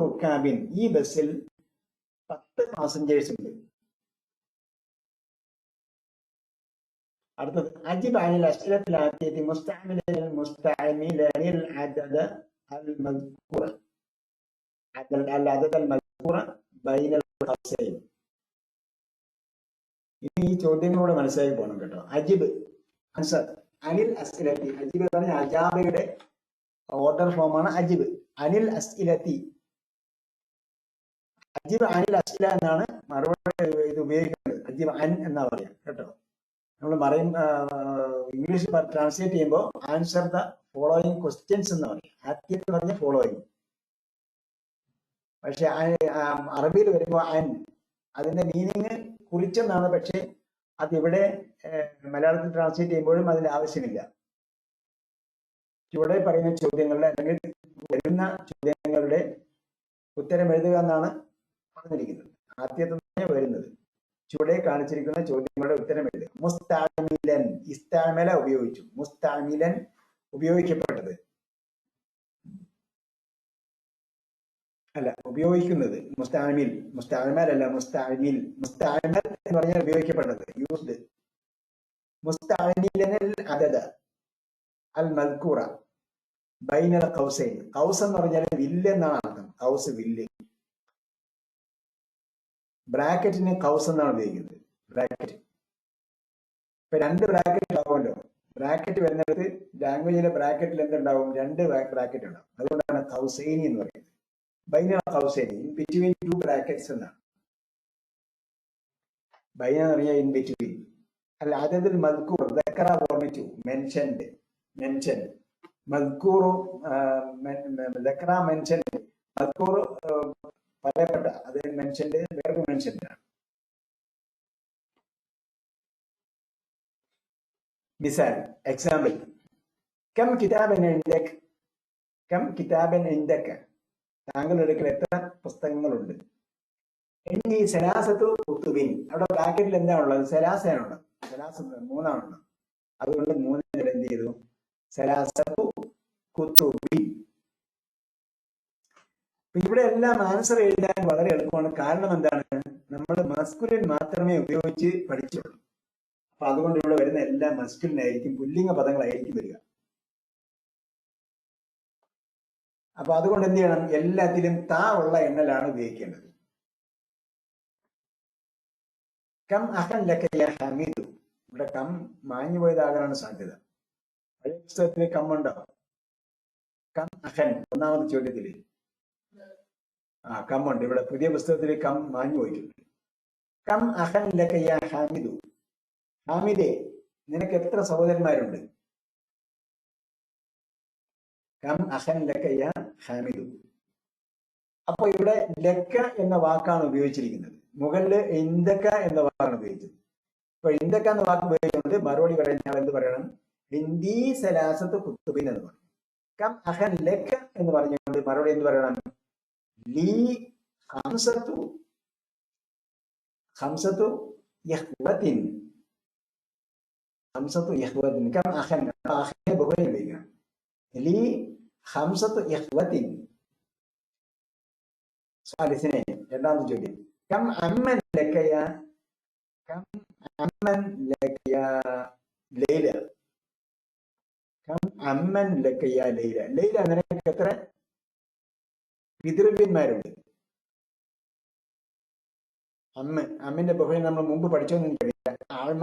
റുക്കാബിൻ, ഈ ബസ്സിൽ 10 പാസഞ്ചേഴ്സ് ഉണ്ട്. അടുത്തത് അജിബ് അനിൽ അസ്ഇലത്തിൽ ആതിയത്തി മുസ്തഅമിലൻ മുസ്തഅമിലൻ അദദ അൽ മദ്കൂറ അദദ അൽ മദ്കൂറ ബൈനൽ ഖൗസൈൻ. ഇനി ഈ ചോദ്യങ്ങളോട് മനസ്സിലാക്കി പോകണം കേട്ടോ. അജിബ് ആൻസർ, അനിൽ അസ്ഇലത്തി. അജിബ് എന്ന് പറഞ്ഞാൽ അജാബയുടെ ഓർഡർ ഫോമാണ് അജിബ്. അനിൽ അസ്ഇലത്തി, അജിബ് അനിൽ അസ്ഇല എന്നാണ് മറുപടി ഇത് ഉപയോഗിക്കുന്നത്. അജിബ് അൻ എന്നാ പറയാം കേട്ടോ. നമ്മൾ ഇംഗ്ലീഷ് ട്രാൻസ്ലേറ്റ് ചെയ്യുമ്പോൾ ആൻസർ ദ ഫോളോയിങ് ക്വസ്റ്റ്യൻസ് എന്ന് പറയും. ആത്യത്ത് എന്ന് പറഞ്ഞാൽ ഫോളോയിങ്. പക്ഷെ അറബിയിൽ വരുമ്പോൾ അൻ അതിന്റെ മീനിങ് കുറിച്ചെന്നാണ്. പക്ഷെ അതിവിടെ മലയാളത്തിൽ ട്രാൻസ്ലേറ്റ് ചെയ്യുമ്പോഴും അതിന്റെ ആവശ്യമില്ല. ചുവടെ പറയുന്ന ചോദ്യങ്ങളുടെ അല്ലെങ്കിൽ വരുന്ന ചോദ്യങ്ങളുടെ ഉത്തരം എഴുതുക എന്നാണ് പറഞ്ഞിരിക്കുന്നത്. ആദ്യത്തെ വരുന്നത് ചുവടെ കാണിച്ചിരിക്കുന്ന ചോദ്യങ്ങളുടെ ഉത്തരം എഴുതുക. മുസ്താമിലൻ, ഇസ്താമല ഉപയോഗിച്ചു. മുസ്താമിലൻ ഉപയോഗിക്കപ്പെട്ടത് അല്ല, ഉപയോഗിക്കുന്നത്. മുസ്താമിൽ, മുസ്താമൽ അല്ല, മുസ്താമിൽ. മുസ്താമൽ എന്ന് പറഞ്ഞാൽ ഉപയോഗിക്കപ്പെട്ടത്, യൂസ്ഡ്. മുസ്താമിലൻ അദദ അൽ മദ്കൂറ ബൈനൽ ഖൗസൈൻ. ഖൗസ് എന്ന് പറഞ്ഞാൽ വില്ല് എന്നാണ് അർത്ഥം. ഖൗസ് വില്ല്. ബ്രാക്കറ്റിന് ഖൗസ് എന്നാണ് ഉപയോഗിക്കുന്നത്. ബ്രാക്കറ്റ് ഇപ്പൊ 2 ബ്രാക്കറ്റ് ഉണ്ടാവുമല്ലോ. ബ്രാക്കറ്റ് വരുന്നത് ലാംഗ്വേജിലെ ബ്രാക്കറ്റിൽ എന്തുണ്ടാവും? 2 ബ്രാക്കറ്റ് ഉണ്ടാവും. അതുകൊണ്ടാണ് ഖൗസൈനി എന്ന് പറയുന്നത്. ബൈനൽ ഖൗസൈനി, ഇൻ ബിറ്റ്വീൻ 2 ബ്രാക്കറ്റ്സ് എന്നാണ്. ബൈന എന്ന് പറഞ്ഞാൽ ഇൻ ബിറ്റ്വീൻ. അല്ല, അതതിൽ മദ്കൂർ ദക്കറ ഓർമ്മിച്ചു, മെൻഷൻഡ്, മെൻഷൻ മദ്കൂറു ദക്കറ മെൻഷൻ, മദ്കൂർ പറയപ്പെട്ട, അത് മെൻഷൻഡ് വേറൊരു മെൻഷൻഡ് ആണ്. മിസാൽ, എക്സാമ്പിൾ. കം കിതാബൻ ഇൻദക്, കം കിതാബൻ ഇൻദക, താങ്കളുടെ അടുക്കൽ എത്ര പുസ്തകങ്ങളുണ്ട്? എന്നീ സലാസത്തു കുത്തുബിൻ, അവിടെ ബ്രാക്കറ്റിൽ എന്താണുള്ളത്? സലാസയാണുള്ളത്. സലാസ 3 ആണുള്ളത്. അതുകൊണ്ട് 3 എന്ത് ചെയ്തു? സലാസത്തു കുത്തുബിൻ. ഇവിടെ എല്ലാം ആൻസർ എഴുതാൻ വളരെ എളുപ്പമാണ്. കാരണം എന്താണ്? നമ്മൾ മസ്കുലിൻ മാത്രമേ ഉപയോഗിച്ച് പഠിച്ചുള്ളൂ. അപ്പൊ അതുകൊണ്ട് ഇവിടെ വരുന്ന എല്ലാം മസ്കുലിനായിരിക്കും, പുല്ലിംഗ പദങ്ങളായിരിക്കും വരിക. അപ്പൊ അതുകൊണ്ട് എന്ത് ചെയ്യണം? എല്ലാത്തിലും താ ഉള്ള എണ്ണലാണ് ഉപയോഗിക്കേണ്ടത്. കം അഹൻ ലക യാ ഹമീദു, ഇവിടെ കം മാഞ്ഞു പോയതാകാനാണ് സാധ്യത. പഴയ പുസ്തകത്തിൽ കം ഉണ്ടോ? കം അഹൻ, ഒന്നാമത്തെ ചോദ്യത്തില് കം ഉണ്ട്. ഇവിടെ പുതിയ പുസ്തകത്തിൽ കം മാഞ്ഞു പോയിട്ടുണ്ട്. കം അഹൻ ലക യാ ഹാമിദു, ഹാമിദേ നിനക്ക് എത്ര സഹോദരന്മാരുണ്ട്? കം അഹൻ ലക യാ ഹാമിദു. അപ്പൊ ഇവിടെ ലക്ക എന്ന വാക്കാണ് ഉപയോഗിച്ചിരിക്കുന്നത്. മുകളില് ഇന്ദക്ക എന്ന വാക്കാണ് ഉപയോഗിച്ചത്. അപ്പൊ ഇന്ദക്ക എന്ന വാക്ക് ഉപയോഗിച്ചുകൊണ്ട് മറുപടി പറയുന്ന എന്ത് പറയണം? ഹിന്ദി സലാസത്ത് കുത്തുബിൻ എന്ന് പറയും. കം അഹൻ ലക്ക എന്ന് പറഞ്ഞുകൊണ്ട് മറുപടി എന്ത് പറയണം? ലീ ഹംസത്തു യഹ്വത്തിൻ, ഹംസത്തു യഹ്വത്തിൻ. കം അഹൻ, അഹനെ ബഹുവചനം ഉപയോഗിക്കണം. ലീ ഹംസത്തു യഹ്വത്തിൻ. സാലിസിനെ, രണ്ടാമത്തെ ചോദ്യം. കം അമ്മൻ ലക്കയ, കം അമ്മൻ ലക്കയ ലൈല, കം അമ്മൻ ലക്കയ ലൈല. ലൈല നിനക്ക് എത്ര പിതൃവ്യന്മാരുണ്ട്? അമ്മ, അമ്മിന്റെ ബഹുവചനം നമ്മൾ മുമ്പ് പഠിച്ചോന്ന് എനിക്കറിയില്ല. ആൾമ,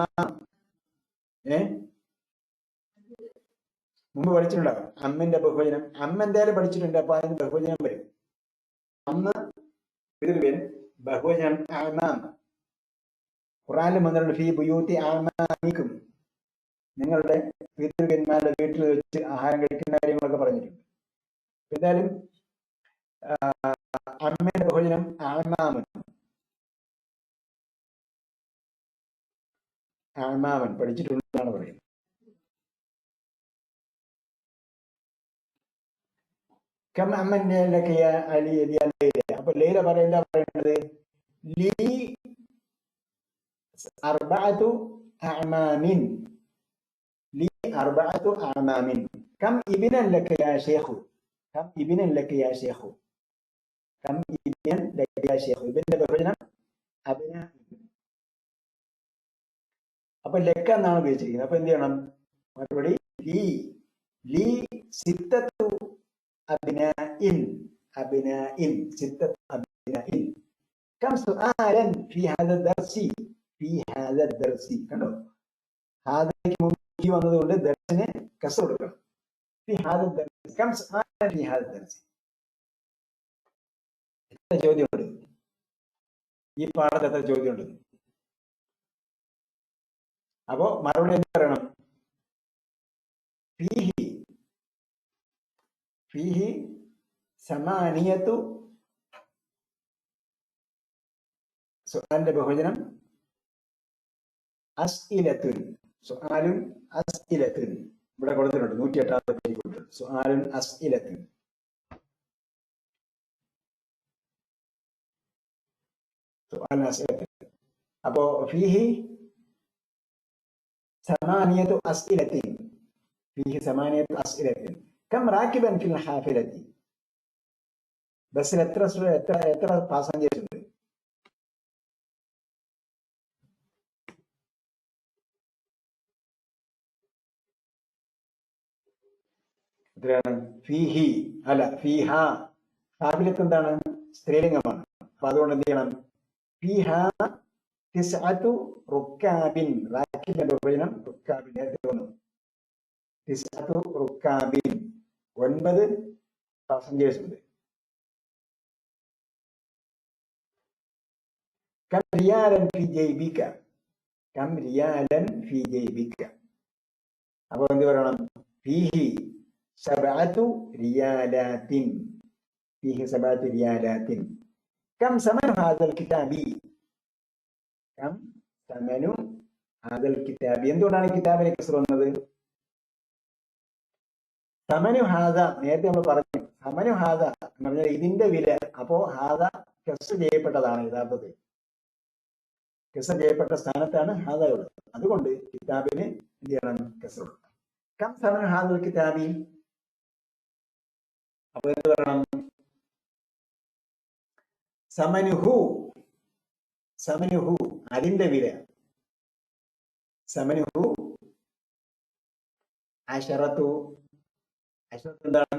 മുമ്പ് പഠിച്ചിട്ടുണ്ടാവും അമ്മിന്റെ ബഹുവചനം. അമ്മ എന്തായാലും പഠിച്ചിട്ടുണ്ട്. അപ്പൊ അതിന് ബഹുവചനം വരും. അന്ന് പിതൃവ്യൻ, ബഹുവചനം ആമാം. ഖുർആനിൽ വന്നിട്ടുണ്ട് ഫീ ബുയൂത്തി ആമാമിക്കും, നിങ്ങളുടെ പിതൃവ്യന്മാരുടെ വീട്ടിൽ വെച്ച് ആഹാരം കഴിക്കുന്ന കാര്യങ്ങളൊക്കെ പറഞ്ഞിട്ടുണ്ട്. എന്തായാലും അമ്മയുടെ ബഹുവചനം ആമാമൻ, ആമാമൻ പഠിച്ചിട്ടുണ്ടെന്നാണ് പറയുന്നത്. കം അമ്മൻ ലക്കയ അലി ലൈല. അപ്പൊ ലൈല എന്താ പറയുന്നത്? ലീ അർബഅതു അഅമാമിൻ, ലീ അർബഅതു അഅമാമിൻ. കം ഇബ്നൻ ലക യാ ശൈഖു, കം ഇബ്നൻ ലക യാ ശൈഖു, കം ഇബ്നൻ ലക യാ ശൈഖു. ഇബ്ന്റെ ബഹുവചനം അബ്ന. അപ്പൊ ലക്ക എന്നാണ് ഉപയോഗിച്ചിരിക്കുന്നത്. അപ്പൊ എന്ത് ചെയ്യണം? മറുപടി ലീ, ലീ സിത്തത്തു അബ്നാഇൻ, അബ്നാഇൻ, സിത്തത്തു അബ്നാഇൻ. കം സുആലൻ ഫീ ഹാദ ദർസി, ഫീ ഹാദ ദർസി. കണ്ടോ, ഹാദയ്ക്ക് മുമ്പ് വന്നതുകൊണ്ട് ദർസിന് കസർ കൊടുക്കണം. ഫീ ഹാദ ദർസി, കം സുആലൻ ഫീ ഹാദ ദർസി. എത്ര ചോദ്യമുണ്ട് ഈ പാഠത്ത്? എത്ര ചോദ്യമുണ്ട്? അപ്പോ മറുപടി എന്ത് പറയണം? ഫീഹി ഫീഹി സമാനിയത്തു സുആലിന്റെ ബഹുവചനം അസ്ഇലത്തുൻ. സുആലുൻ അസ്ഇലത്തുൻ ഇവിടെ കൊടുത്തിട്ടുണ്ട്. 108ാമത്തെ പേജ് കൊടുത്തിട്ടുണ്ട്. സുആലുൻ അസ്ഇലത്തുൻ. സുആലുൻ അസ്ഇലത്തുൻ. അപ്പോ ഫീഹി സമാനിയത്തു അസ്ഇലത്തിൻ. ഫീഹി സമാനിയത്തു അസ്ഇലത്തിൻ. കം റാകിബൻ ഫിൽ ഹാഫിലത്തി. ബസ്സിൽ എത്ര പാസഞ്ചേഴ്സ് ഉണ്ട്? എത്രയാണ്? ഫീഹി അല്ല ഫീഹ. ഹാഫിലത്ത് എന്താണ്? സ്ത്രീലിംഗമാണ്. അപ്പൊ അതുകൊണ്ട് എന്ത് ചെയ്യണം? ഫീഹ തിസ്അതു റുക്കാബിൻ. റാക്കിബിന്റെ ബഹുവചനം റുക്കാബിൻ. നേരത്തെ വന്നു. തിസ്അതു റുക്കാബിൻ. 9 പാസഞ്ചേഴ്സ് ഉണ്ട്. കം റിയാലൻ ഫി ജൈബിക. കം റിയാലൻ ഫി ജൈബിക. അപ്പൊ എന്ത് പറയണം? ഫീഹി സബഅതു റിയാലാത്തിൻ. ഫീഹി സബഅതു റിയാലാത്തിൻ. കം സമനു ഹാദൽ കിതാബി. കം സമനു ഹാദൽ കിതാബി. എന്തുകൊണ്ടാണ് കിതാബിന് കസ്ർ വന്നത്? സമനു ഹാദ നേരത്തെ നമ്മൾ പറഞ്ഞു. സമനു ഹാദ എന്ന് പറഞ്ഞാൽ ഇതിന്റെ വില. അപ്പോ ഹാദ കസ്ർ ചെയ്യപ്പെട്ടതാണ്. യഥാർത്ഥത്തിൽ കസ്ർ ചെയ്യപ്പെട്ട സ്ഥാനത്താണ് ഹാദ ഉള്ളത്. അതുകൊണ്ട് കിതാബിന് എന്ത് ചെയ്യണം? കസ്ർ കൊടുക്കണം. കം സമനു ഹാദൽ കിതാബി. അപ്പൊ എന്ത് പറയണം? സമനുഹു. സമനുഹു അതിന്റെ വില. സമനുഹു അശറത്തു. അശറത്ത് എന്താണ്?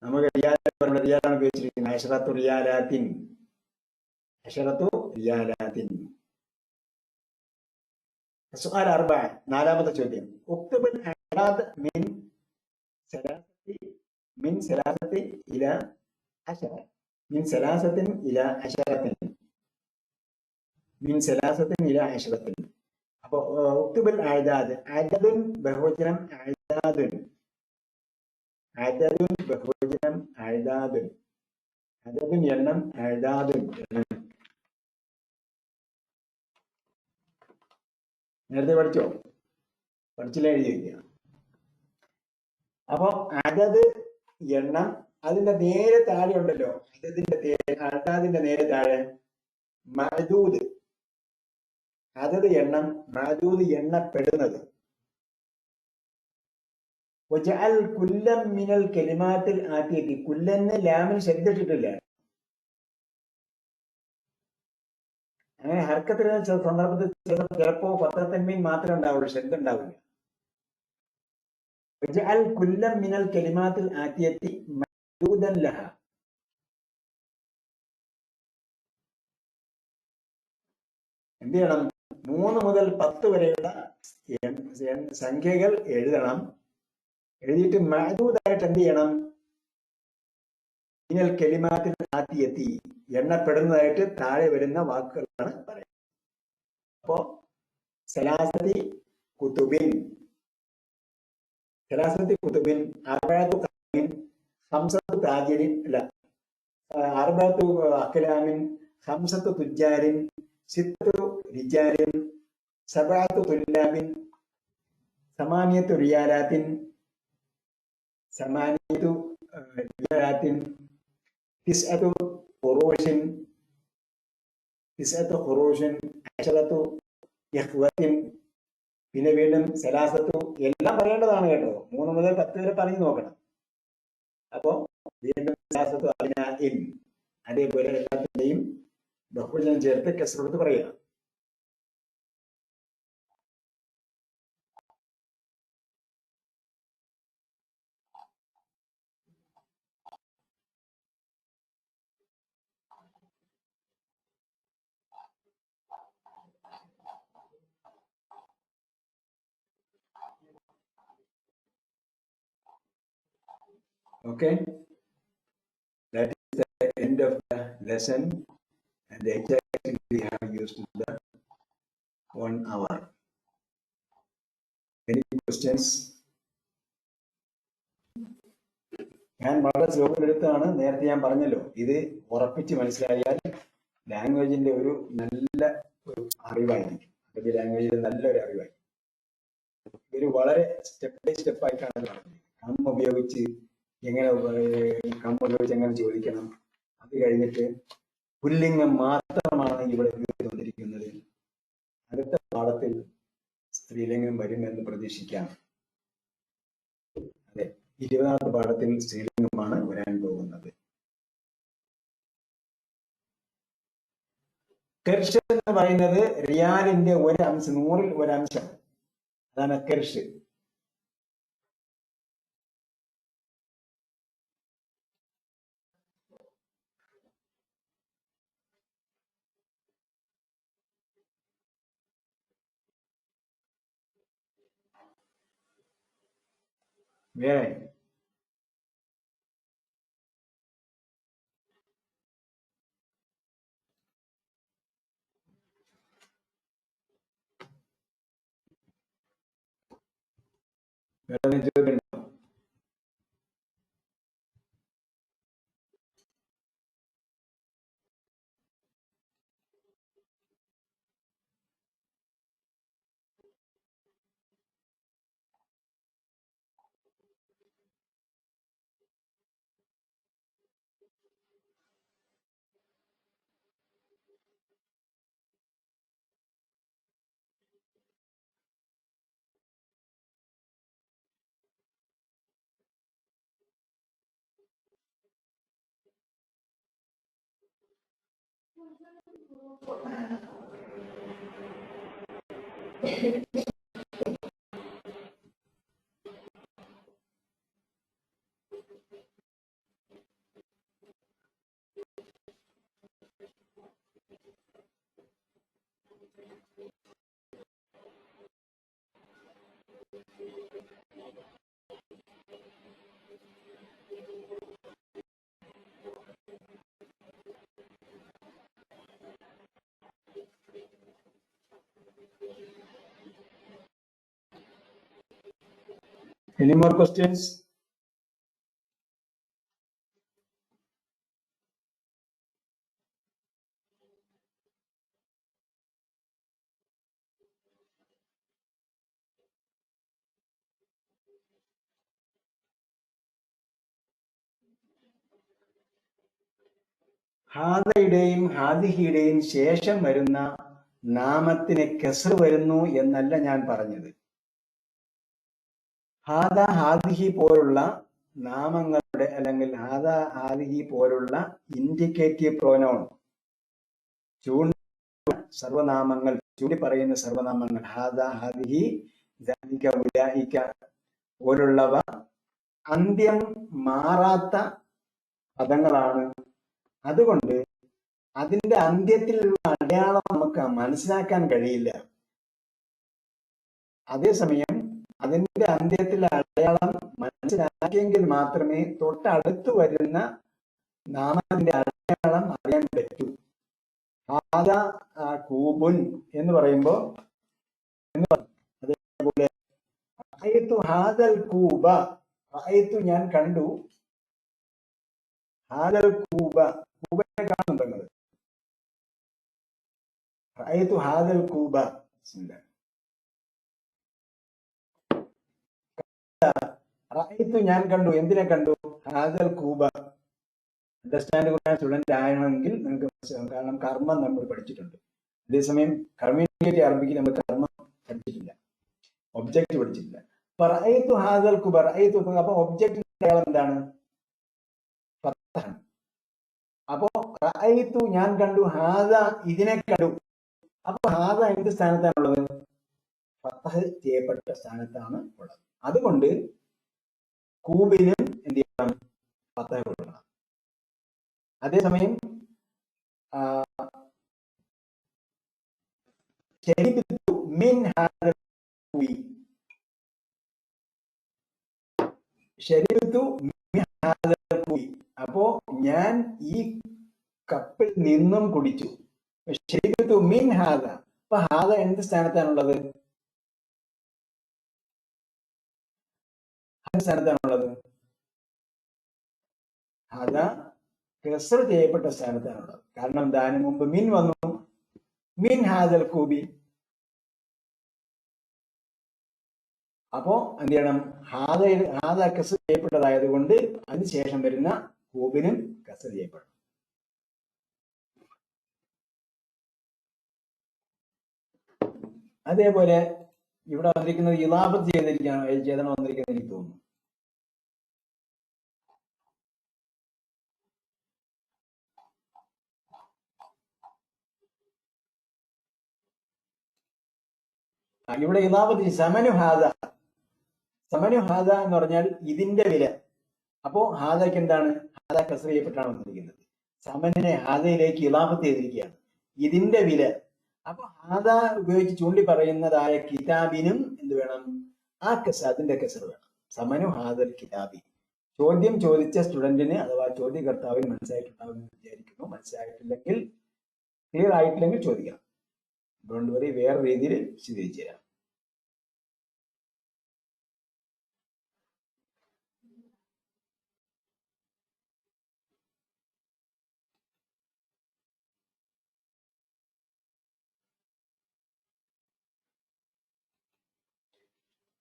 നമുക്ക് റിയാലാണ് ഉപയോഗിച്ചിരിക്കുന്നത്. അശറത്തു റിയാലാത്തിൻ. അശറത്തു റിയാലാത്തിൻ. സുആൽ 4. നാലാമത്തെ ചോദ്യം. ഉക്തുബുൽ അഅദാദ് മിൻ സലാസത്തി ഇലാ അശറ. മിൻ സലാസത്തിൻ ഇലാ അശറത്തിൻ. മിൻ സലാസത്തിൻ ഇലാ അശറത്തിൻ. അപ്പൊ ഉക്തുബുൽ അഅദാദ്. അദദുൻ ബഹുവചനം അഅദാദുൻ. അദദുൻ ബഹുവചനം അഅദാദുൻ. അദദുൻ എണ്ണം. അഅദാദുൻ എണ്ണം. നേരത്തെ പഠിച്ചോ? പഠിച്ചില്ല എഴുതി വയ്ക്കുക. അപ്പൊ അതത് എണ്ണം. അതിന്റെ നേരെ താഴെ ഉണ്ടല്ലോ അതാതിന്റെ നേരെ താഴെ മഅദൂദ്. അതത് എണ്ണം. മഅദൂദ് എണ്ണപ്പെടുന്നത്. വജഅൽ കുല്ലം മിനൽ കലിമാത്തിൽ ആതിയതി. കുല്ലന് ലാമിൽ ശബ്ദിച്ചിട്ടില്ല. അങ്ങനെ ഹർക്കത്തിന് സന്ദർഭത്തിൽ ചിലപ്പോ പത്രത്തന്മീൻ മാത്രമേ ഉണ്ടാവുള്ളൂ, ശബ്ദം ഉണ്ടാവില്ല. വജഅൽ കുല്ലം മിനൽ കലിമാത്തിൽ ആതിയതി മഅദൂദൻ ലഹ. എന്ത് ചെയ്യണം? 3 മുതൽ 10 വരെയുള്ള സംഖ്യകൾ എഴുതണം. എഴുതിയിട്ട് മഅദൂദായിട്ട് എന്ത് ചെയ്യണം? മിനൽ കലിമാത്തിൽ ആതിയതി എണ്ണപ്പെടുന്നതായിട്ട് താഴെ വരുന്ന വാക്കുകളാണ് പറയുന്നത്. അപ്പോ സലാസത്തി കുതുബിൻ. സലാസത്തി കുതുബിൻ. അർബഅത്തു ഖാമിൻ. ഖംസത്തു താജിരിൻ. അല്ല, അർബഅത്തു അഖ്ലാമിൻ. ഖംസത്തു തുജാരിൻ. സിത്തു റിജാലിൻ. സബഅത്തു തുല്ലാബിൻ. സമാനിയത്തു റിയാലാത്തിൻ. സമാനിയത്തു റിയാലാത്തിൻ. തിസ്അത്തു ഖുറൂഷിൻ. തിസ്അത്തു ഖുറൂഷിൻ. അശറത്തു ഇഖ്വത്തിൻ. പിന്നെ വീണ്ടും സലാസത്തു. എല്ലാം പറയേണ്ടതാണ് കേട്ടോ. 3 മുതൽ 10 വരെ പറഞ്ഞു നോക്കണം. അപ്പോ വീണ്ടും സലാസത്തു അബ്നാഇൻ. അതേപോലെ എല്ലാത്തിന്റെയും ബഹുവചനം ചേർത്ത് കസ്ർ കൊടുത്ത് പറയുക. Okay, that is the end of the lesson, and the exactly we have used the 1 hour. Any questions? ഞാൻ വളരെ സ്ലോയിലെടുത്താണ്. നേരത്തെ ഞാൻ പറഞ്ഞല്ലോ, ഇത് ഉറപ്പിച്ച് മനസ്സിലായാൽ ലാംഗ്വേജിന്റെ ഒരു നല്ല ഒരു അറിവായിരിക്കും. അറബി ലാംഗ്വേജിൽ നല്ലൊരു അറിവായി. ഒരു വളരെ സ്റ്റെപ്പ് ബൈ സ്റ്റെപ്പ് ആയിട്ടാണ് പറഞ്ഞത്. കം ഉപയോഗിച്ച് എങ്ങനെ ചോദിക്കണം, അത് കഴിഞ്ഞിട്ട് പുല്ലിംഗം മാത്രമാണ് ഇവിടെ ഉപയോഗിച്ചുകൊണ്ടിരിക്കുന്നത്. അടുത്ത പാഠത്തിൽ സ്ത്രീലിംഗം വരുമെന്ന് പ്രതീക്ഷിക്കാം. അതെ, 20ാമത്തെ പാഠത്തിൽ സ്ത്രീലിംഗമാണ് വരാൻ പോകുന്നത്. കെർഷ് എന്ന് പറയുന്നത് റിയാലിന്റെ ഒരു അംശം, 100ൽ ഒരു അംശം, അതാണ് കെർഷ്. വേറെ ചോദ്യം? Any more questions? ഹാദയുടെയും ഹാദിഹിയുടെയും ശേഷം വരുന്ന നാമത്തിന് കെസ്ർ വരുന്നു എന്നല്ല ഞാൻ പറഞ്ഞത്. ഹാദ ഹാദിഹി പോലുള്ള നാമങ്ങളുടെ അല്ലെങ്കിൽ ഹാദ ഹാദിഹി പോലുള്ള ഇൻഡിക്കേറ്റീവ് പ്രോനൗൺ സർവനാമങ്ങൾ, ചൂണ്ടി പറയുന്ന സർവനാമങ്ങൾ, ഹാദ ഹാദിഹി ദാലിക ഉലൈക പോലുള്ളവ അന്ത്യം മാറാത്ത പദങ്ങളാണ്. അതുകൊണ്ട് അതിന്റെ അന്ത്യത്തിലുള്ള അടയാളം നമുക്ക് മനസ്സിലാക്കാൻ കഴിയില്ല. അതേസമയം അതിന്റെ അന്ത്യത്തിലെ അടയാളം മനസ്സിലാക്കിയെങ്കിൽ മാത്രമേ തൊട്ടടുത്ത് വരുന്ന നാമത്തിന്റെ അടയാളം അറിയാൻ പറ്റൂ. ഹാദ കൂബുൻ എന്ന് പറയുമ്പോ അതേപോലെ ഹാദൽ കൂബ, ഞാൻ കണ്ടു. ഹാദൽ കൂബ, കൂബനെ കാണുന്നുണ്ടോ നിങ്ങൾ? ഹാദൽ കൂബ, ഞാൻ കണ്ടു. എന്തിനെ കണ്ടു? ഹാദൽ കൂബ. അണ്ടർസ്റ്റാൻഡ് ഖുർആൻ സ്റ്റുഡന്റ് ആണെങ്കിൽ നിങ്ങൾക്ക് മനസ്സിലാവും. കാരണം കർമ്മം നമ്മൾ പഠിച്ചിട്ടുണ്ട്. അതേസമയം കമ്മ്യൂണിക്കേറ്റ് അറബിക്ക് നമ്മൾ കർമ്മം പഠിച്ചിട്ടില്ല, ഒബ്ജക്റ്റ് പഠിച്ചിട്ടില്ല. അപ്പൊ ഹാദൽ കൂബ, അപ്പൊ ഒബ്ജക്റ്റിന്റെ അടയാളം എന്താണ്? ഫത്താണ്. അപ്പോ ഞാൻ കണ്ടു, ഹാദ ഇതിനെ കണ്ടു. അപ്പൊ ഹാദ എന്ത് സ്ഥാനത്താണുള്ളത്? ഫത്തഹ് ചെയ്യപ്പെട്ട സ്ഥാനത്താണ് ഉള്ളത്. അതുകൊണ്ട് കൂബിനും എന്ത് ചെയ്യണം? ഫത്തഹ് കൊടുക്കണം. അതേസമയം അപ്പോ ഞാൻ ഈ കപ്പിൽ നിന്നും കുടിച്ചു. ശരിബത്തു മിൻ ഹാദ. അപ്പൊ ഹാദ എന്ത് സ്ഥാനത്താണുള്ളത്? സ്ഥാനത്താണുള്ളത് ഹാദ കസ്ർ ചെയ്യപ്പെട്ട സ്ഥാനത്താണുള്ളത്. കാരണം ദാന് മുമ്പ് മിൻ വന്നു, മിൻ ഹാദൽ കൂബി. അപ്പോ എന്ത് ചെയ്യണം? ഹാദ കസ്ർ ചെയ്യപ്പെട്ടതായത് കൊണ്ട് അതിനുശേഷം വരുന്ന കൂബിനും കസ്ർ ചെയ്യപ്പെടണം. അതേപോലെ ഇവിടെ വന്നിരിക്കുന്നത് ഇലാബത്ത് ചെയ്തണം വന്നിരിക്കുന്നത് എനിക്ക് തോന്നുന്നു. ഇവിടെ ഇലാബത്ത് സമനു ഹാദ എന്ന് പറഞ്ഞാൽ ഇതിന്റെ വില. അപ്പോ ഹാദക്ക് എന്താണ്? ഹാദ കസ്ർ ചെയ്യപ്പെട്ടാണ് വന്നിരിക്കുന്നത്. സമനിനെ ഹാദയിലേക്ക് ഇലാബത്ത് ചെയ്തിരിക്കുകയാണ്, ഇതിന്റെ വില. അപ്പൊ ഹാദ ഉപയോഗിച്ച് ചൂണ്ടി പറയുന്നതായ കിതാബിനും എന്ത് വേണം? ആ അതിന്റെ കസർ വേണം. സമനു ഹാദൽ കിതാബി. ചോദ്യം ചോദിച്ച സ്റ്റുഡന്റിന് അഥവാ ചോദ്യകർത്താവിന് മനസ്സിലായിട്ടുണ്ടാവുമെന്ന് വിചാരിക്കുന്നു. മനസ്സിലായിട്ടില്ലെങ്കിൽ, ക്ലിയർ ആയിട്ടില്ലെങ്കിൽ ചോദിക്കണം. ഡോണ്ട് വറി, വേറെ രീതിയിൽ വിശദീകരിച്ചു തരാം.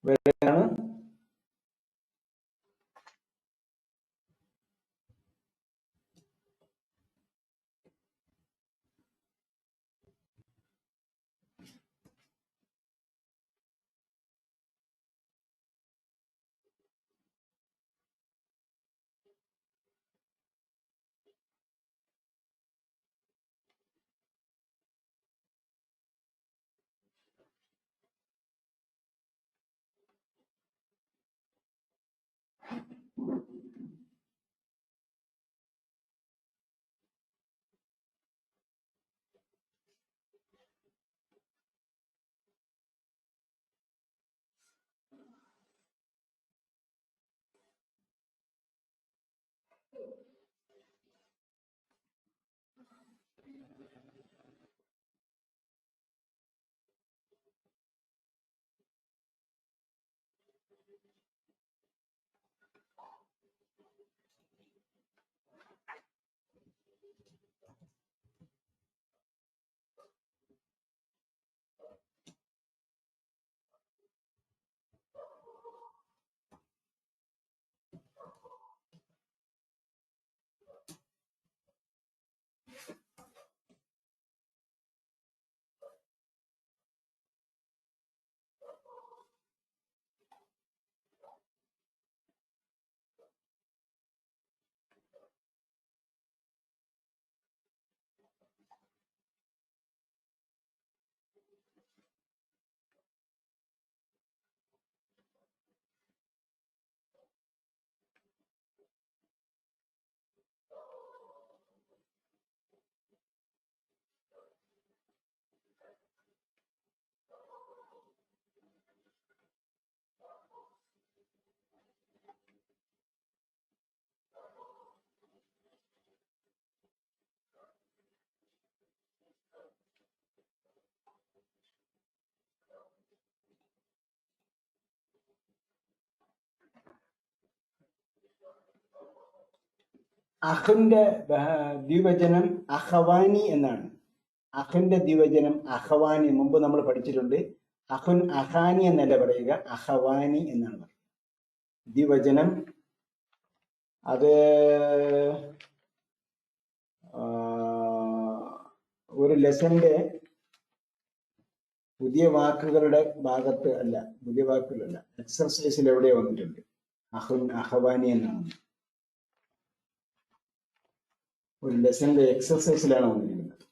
വേറെയാണ് അഖിന്റെ ദ്വിവചനം അഖവാനി എന്നാണ്. അഖിന്റെ ദ്വിവചനം അഖവാനി മുമ്പ് നമ്മൾ പഠിച്ചിട്ടുണ്ട്. അഖുൻ അഖാനി എന്നല്ല പറയുക, അഖവാനി എന്നാണ് പറയുക. ദ്വിവചനം അത് ഒരു ലെസന്റെ പുതിയ വാക്കുകളുടെ ഭാഗത്ത് അല്ല, പുതിയ വാക്കുകളല്ല, എക്സർസൈസിൽ എവിടെ വന്നിട്ടുണ്ട് അഖുൻ അഖവാനി എന്നാണ്. ഒരു ലെസന്റെ എക്സർസൈസിലാണ് വന്നിരിക്കുന്നത്.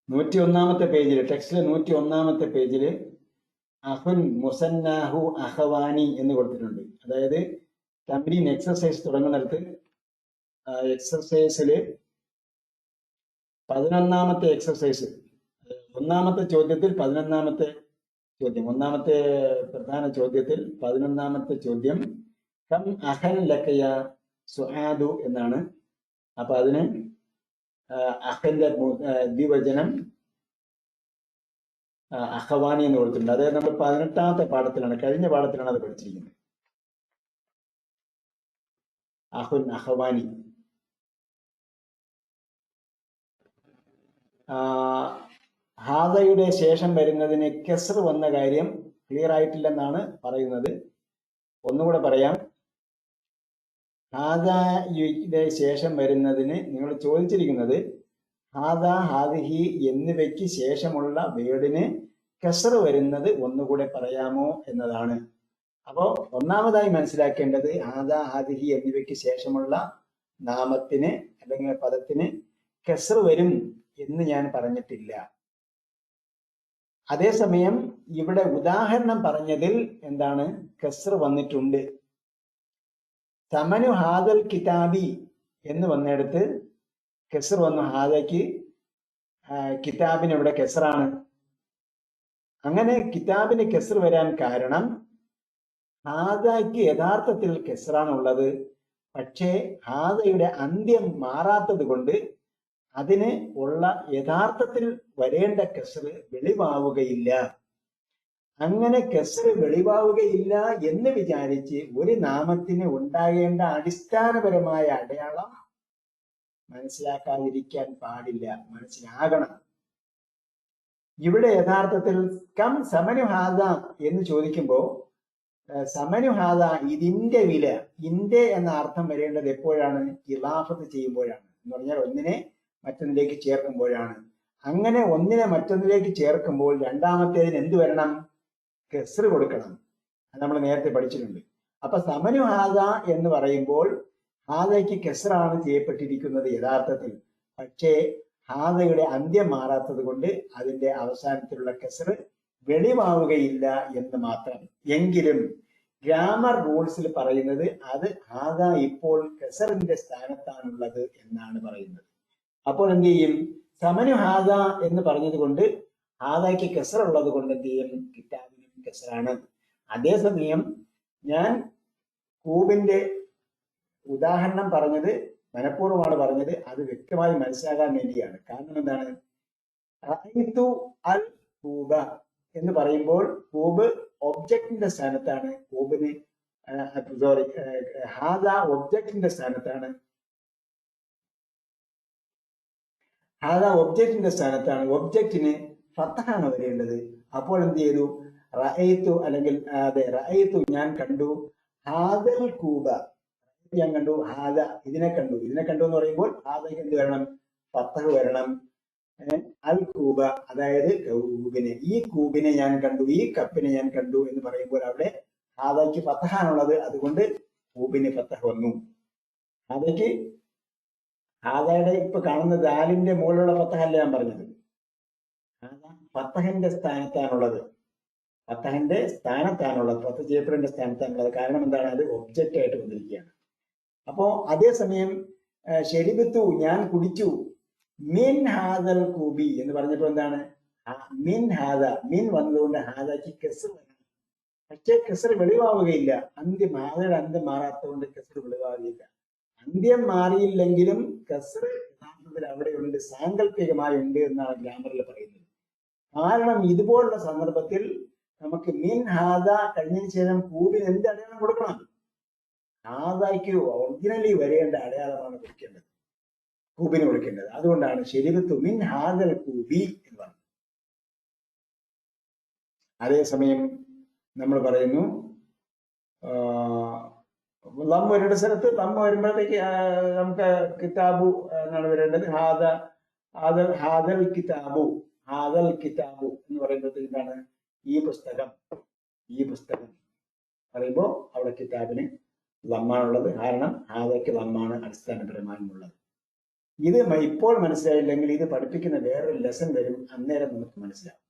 നൂറ്റിയൊന്നാമത്തെ പേജില്, ടെക്സ്റ്റിലെ 101-ാമത്തെ പേജില് അഹുൻ മുസന്നാഹു അഹവാനി എന്ന് കൊടുത്തിട്ടുണ്ട്. അതായത് തംരീൻ എക്സർസൈസ് തുടങ്ങുന്നിടത്ത് എക്സർസൈസില് 11-ാമത്തെ എക്സർസൈസ്, 1-ാമത്തെ ചോദ്യത്തിൽ 11-ാമത്തെ ചോദ്യം, 1-ാമത്തെ പ്രധാന ചോദ്യത്തിൽ 11-ാമത്തെ ചോദ്യം കം അഹൻ ലക്കയ സുആദു എന്നാണ്. അപ്പൊ അതിന് അഹന്റെ ദ്വിവചനം അഹവാനി എന്ന് കൊടുത്തിട്ടുണ്ട്. അതായത് നമ്മൾ 18ാമത്തെ പാഠത്തിലാണ്, കഴിഞ്ഞ പാഠത്തിലാണ് അത് പഠിച്ചിരിക്കുന്നത്. അഹുൻ, അഹവാനി. ഹാദയുടെ ശേഷം വരുന്നതിന് കെസ്ർ വന്ന കാര്യം ക്ലിയർ ആയിട്ടില്ലെന്നാണ് പറയുന്നത്. ഒന്നുകൂടെ പറയാം. ഹാദയുടെ ശേഷം വരുന്നതിന് നിങ്ങൾ ചോദിച്ചിരിക്കുന്നത് ഹാദ, ഹാദിഹി എന്നിവയ്ക്ക് ശേഷമുള്ള വേർഡിന് കെസ്ർ വരുന്നത് ഒന്നുകൂടെ പറയാമോ എന്നതാണ്. അപ്പോ ഒന്നാമതായി മനസ്സിലാക്കേണ്ടത് ഹാദ, ഹാദിഹി എന്നിവയ്ക്ക് ശേഷമുള്ള നാമത്തിന് അല്ലെങ്കിൽ പദത്തിന് കെസ്ർ വരും എന്ന് ഞാൻ പറഞ്ഞിട്ടില്ല. അതേസമയം ഇവിടെ ഉദാഹരണം പറഞ്ഞതിൽ എന്താണ്, കെസ്ർ വന്നിട്ടുണ്ട്. സമനു ഹാദൽ കിതാബി എന്ന് വന്നിടത്ത് കെസ്ർ വന്നു. ഹാദയ്ക്ക്, കിതാബിന് ഇവിടെ കെസ്റാണ്. അങ്ങനെ കിതാബിന് കെസ്ർ വരാൻ കാരണം ഹാദയ്ക്ക് യഥാർത്ഥത്തിൽ കെസ്റാണ് ഉള്ളത്. പക്ഷേ ഹാദയുടെ അന്ത്യം മാറാത്തത് കൊണ്ട് അതിന് ഉള്ള യഥാർത്ഥത്തിൽ വരേണ്ട കെസ്ർ വെളിവാവുകയില്ല. അങ്ങനെ കെസ്ർ വെളിവാവുകയില്ല എന്ന് വിചാരിച്ച് ഒരു നാമത്തിന് ഉണ്ടാകേണ്ട അടിസ്ഥാനപരമായ അടയാളം മനസ്സിലാക്കാതിരിക്കാൻ പാടില്ല, മനസ്സിലാകണം. ഇവിടെ യഥാർത്ഥത്തിൽ കം സമനു ഹാദ എന്ന് ചോദിക്കുമ്പോൾ സമനു ഹാദ, ഇതിന്റെ വില, ഇന്റെ എന്ന അർത്ഥം വരേണ്ടത് എപ്പോഴാണ്? ഇലാഫത്ത് ചെയ്യുമ്പോഴാണ്. എന്ന് പറഞ്ഞാൽ ഒന്നിനെ മറ്റൊന്നിലേക്ക് ചേർക്കുമ്പോഴാണ്. അങ്ങനെ ഒന്നിനെ മറ്റൊന്നിലേക്ക് ചേർക്കുമ്പോൾ രണ്ടാമത്തേതിന് എന്ത് വരണം? കെസ്ർ കൊടുക്കണം. അത് നമ്മൾ നേരത്തെ പഠിച്ചിട്ടുണ്ട്. അപ്പൊ സമനു ഹാദ എന്ന് പറയുമ്പോൾ ഹാദയ്ക്ക് കെസ്റാണ് ചെയ്യപ്പെട്ടിരിക്കുന്നത് യഥാർത്ഥത്തിൽ. പക്ഷേ ഹാദയുടെ അന്ത്യം മാറാത്തത് കൊണ്ട് അതിന്റെ അവസാനത്തിലുള്ള കെസ്ർ വെളിവാവുകയില്ല എന്ന് മാത്രം. എങ്കിലും ഗ്രാമർ റൂൾസിൽ പറയുന്നത് അത് ഹാദ ഇപ്പോൾ കെസറിന്റെ സ്ഥാനത്താണുള്ളത് എന്നാണ് പറയുന്നത്. അപ്പോൾ എന്ത് ചെയ്യും? സമനു ഹാദ എന്ന് പറഞ്ഞത് കൊണ്ട് ഹാദയ്ക്ക് കെസർ ഉള്ളത് കൊണ്ട് എന്ത് ചെയ്യും? കിതാബിനും കെസറാണ്. അതേസമയം ഞാൻ കൂബിന്റെ ഉദാഹരണം പറഞ്ഞത് മനഃപൂർവ്വമാണ് പറഞ്ഞത്, അത് വ്യക്തമായി മനസ്സിലാകാൻ വേണ്ടിയാണ്. കാരണം എന്താണ്? റഅയ്തു അൽ കൂബ എന്ന് പറയുമ്പോൾ കൂബ് ഒബ്ജക്റ്റിന്റെ സ്ഥാനത്താണ്. കൂബിന് സോറി, ഹാദ ഒബ്ജക്റ്റിന്റെ സ്ഥാനത്താണ്. ഹാദ ഒബ്ജക്റ്റിന്റെ സ്ഥാനത്താണ്. ഒബ്ജക്റ്റിന് ഫത്തഹാണ് വരേണ്ടത്. അപ്പോൾ എന്ത് ചെയ്തു? റഅയ്തു, അല്ലെങ്കിൽ അതെ, റഅയ്തു ഞാൻ കണ്ടു, ഹാദൽ കൂബ ഞാൻ കണ്ടു, ഹാദ ഇതിനെ കണ്ടു. ഇതിനെ കണ്ടു എന്ന് പറയുമ്പോൾ ഹാദയ്ക്ക് എന്ത് വരണം? ഫത്തഹ് വരണം. അൽ കൂബ അതായത് കൂബിനെ, ഈ കൂബിനെ ഞാൻ കണ്ടു, ഈ കപ്പിനെ ഞാൻ കണ്ടു എന്ന് പറയുമ്പോൾ അവിടെ ഹാദയ്ക്ക് ഫത്തഹാണുള്ളത്. അതുകൊണ്ട് കൂബിന് ഫത്തഹ് വന്നു. ഹാദയ്ക്ക്, ഹാദയുടെ ഇപ്പൊ കാണുന്ന ദാലിന്റെ മുകളിലുള്ള ഫത്തഹല്ല ഞാൻ പറഞ്ഞത്. ഹാദ ഫത്തഹിന്റെ സ്ഥാനത്താണുള്ളത്. ഫത്തഹിന്റെ സ്ഥാനത്താണുള്ളത്, ഫത്തഹ് ചെയ്യപ്പെടേണ്ട സ്ഥാനത്താണുള്ളത്. കാരണം എന്താണ്? അത് ഒബ്ജക്റ്റ് ആയിട്ട് വന്നിരിക്കുകയാണ്. അപ്പോ അതേസമയം ശരിബത്തു ഞാൻ കുടിച്ചു, മിൻ ഹാദൽ കൂബി എന്ന് പറഞ്ഞപ്പോ എന്താണ്? മിൻ ഹാദ, മിൻ വന്നതുകൊണ്ട് ഹാദയ്ക്ക് കെസ്ർ വരണം. പക്ഷേ കെസ്ർ വെളിവാവുകയില്ല. അന്ത്യം, ഹാദയുടെ അന്ത്യം മാറാത്തതുകൊണ്ട് കെസ്ർ വെളിവാവുകയില്ല. അന്ത്യം മാറിയില്ലെങ്കിലും കെസ്ർ യഥാർത്ഥത്തിൽ അവിടെയുണ്ട്, സാങ്കല്പികമായി ഉണ്ട് എന്നാണ് ഗ്രാമറിൽ പറയുന്നത്. കാരണം ഇതുപോലുള്ള സന്ദർഭത്തിൽ നമുക്ക് മിൻ ഹാദ കഴിഞ്ഞതിന് ശേഷം കൂബിന് എന്ത് അടയാളം കൊടുക്കണം? ഹാദയ്ക്ക് ഒറിജിനലി വരേണ്ട അടയാളമാണ് കൊടുക്കേണ്ടത്, കൂബിന് കൊടുക്കേണ്ടത്. അതുകൊണ്ടാണ് ശരിബത്തു മിൻ ഹാദൽ കൂബി എന്ന് പറഞ്ഞത്. അതേസമയം നമ്മൾ പറയുന്നു ലം വരേണ്ട സ്ഥലത്ത് ലം വരുമ്പോഴത്തേക്ക് നമുക്ക് കിതാബു എന്നാണ് വരേണ്ടത്. ഹാദൽ കിതാബു, ഹാദൽ കിതാബു എന്ന് പറയുമ്പോഴത്തേക്ക് എന്താണ്? ഈ പുസ്തകം, ഈ പുസ്തകം പറയുമ്പോൾ അവിടെ കിതാബിന് ലമ്മാണുള്ളത്. കാരണം ഹാദയ്ക്ക് ലമ്മാണ് അടിസ്ഥാനപരമായുള്ളത്. ഇത് ഇപ്പോൾ മനസ്സിലായില്ലെങ്കിൽ ഇത് പഠിപ്പിക്കുന്ന വേറൊരു ലെസൺ വരും, അന്നേരം നമുക്ക് മനസ്സിലാവും.